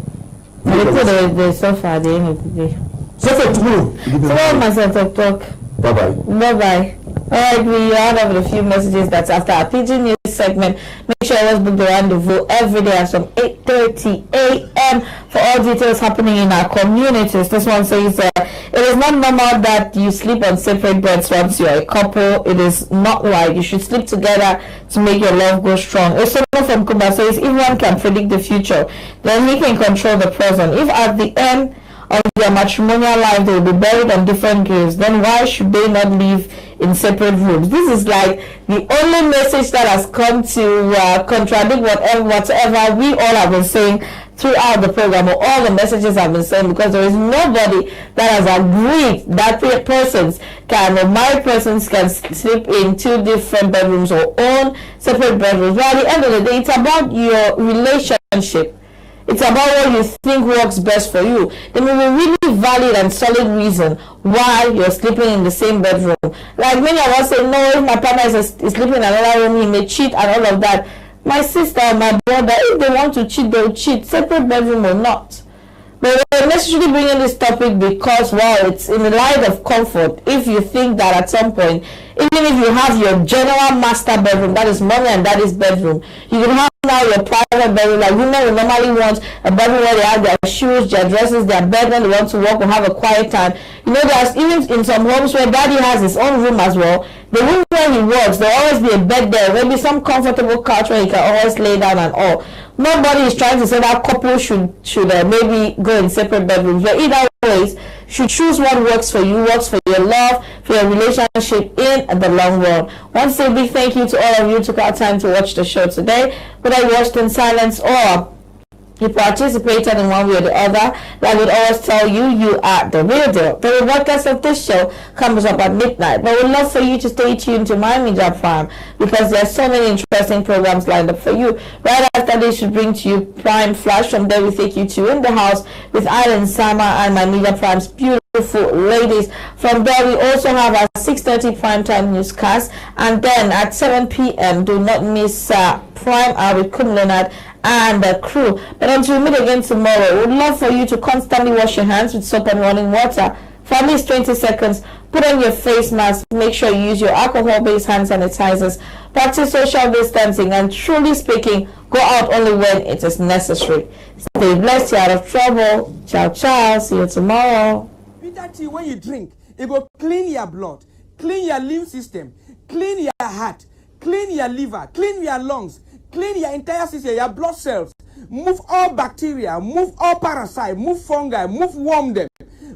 They suffer at the end of the day. Suffer tomorrow. Tomorrow must talk. Bye-bye. Bye-bye. Alright, we are out of a few messages that's after our PG News segment. Make sure you always book the rendezvous every day at some 8:30 a.m. for all details happening in our communities. This one says, it is not normal that you sleep on separate beds once you're a couple. It is not right. You should sleep together to make your love go strong. Osono from Kuba says, if one can predict the future, then he can control the present. If at the end of their matrimonial life they will be buried on different graves, then why should they not live in separate rooms? This is like the only message that has come to contradict whatever we all have been saying throughout the program, or all the messages I've been saying, because there is nobody that has agreed that persons can, or married persons can sleep in 2 different bedrooms or own separate bedrooms. But at the end of the day, it's about your relationship. It's about what you think works best for you. There may be a really valid and solid reason why you're sleeping in the same bedroom. Like many of us say, no, if my partner is sleeping in another room, he may cheat and all of that. My sister or my brother, if they want to cheat, they'll cheat, separate bedroom or not. But we're necessarily bringing this topic because, well, it's in the light of comfort. If you think that at some point, even if you have your general master bedroom, that is mommy and daddy's bedroom, you can have now your private bedroom. Like women will normally want a bedroom where they have their shoes, their dresses, their bed when they want to walk or have a quiet time. You know, there's even in some homes where daddy has his own room as well. The room where he works, there'll always be a bed there, maybe some comfortable couch where he can always lay down and all. Nobody is trying to say that couple should maybe go in separate bedrooms, but either ways, should choose what works for you, works for your love, for your relationship in the long run. Once a big thank you to all of you who took our time to watch the show today, whether you watched in silence or you participated in one way or the other. Like we'd always tell you, you are the real deal. The broadcast of this show comes up at midnight, but we'd love for you to stay tuned to My Media Prime because there are so many interesting programs lined up for you. Right after this, should bring to you Prime Flash. From there, we take you to In the House with Island Sama and My Media Prime's beautiful ladies. From there, we also have our 6:30 primetime newscast, and then at 7 p.m. do not miss Prime Hour with Kum Leonard and the crew. But until we meet again tomorrow, we would love for you to constantly wash your hands with soap and running water for at least 20 seconds. Put on your face mask. Make sure you use your alcohol-based hand sanitizers. Practice social distancing, and truly speaking, go out only when it is necessary. Stay blessed. You're out of trouble. Ciao, ciao. See you tomorrow. Bitter tea when you drink, it will clean your blood, clean your lymph system, clean your heart, clean your liver, clean your lungs, clean your entire system, your blood cells, move all bacteria, move all parasites, move fungi, move worm them,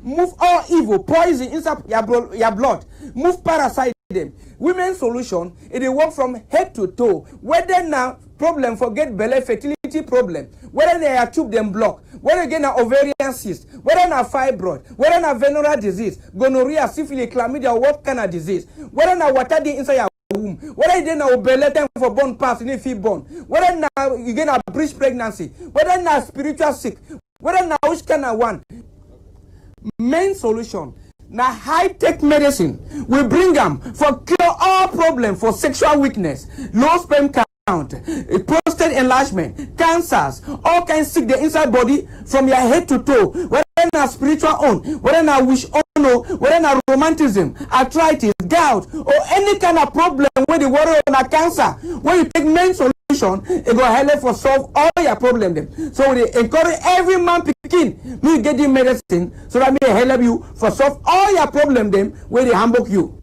move all evil, poison inside your blood, move parasite them. Women's solution, it will work from head to toe. Whether now problem for get belly fertility problem, whether they are tube them block, whether again an ovarian cyst, whether na fibroid, whether na venereal disease, gonorrhea, syphilis, chlamydia, what kind of disease, whether na water dey inside your womb, whether you na obele time for born pass, you fit born, whether na you get a breech pregnancy, whether na spiritual sick, whether na which kind of one. Main solution na high-tech medicine. We bring them for cure all problems for sexual weakness, low sperm count, prostate enlargement, cancers, all kinds sick the inside body from your head to toe. Whether na spiritual own, whether na wish own, whether na romanticism, arthritis, gout, or any kind of problem where the worry on a cancer, when you take main solution, it go help for solve all your problems. So we encourage every man picking me get the medicine so that may help you for solve all your problems them where they handbook you.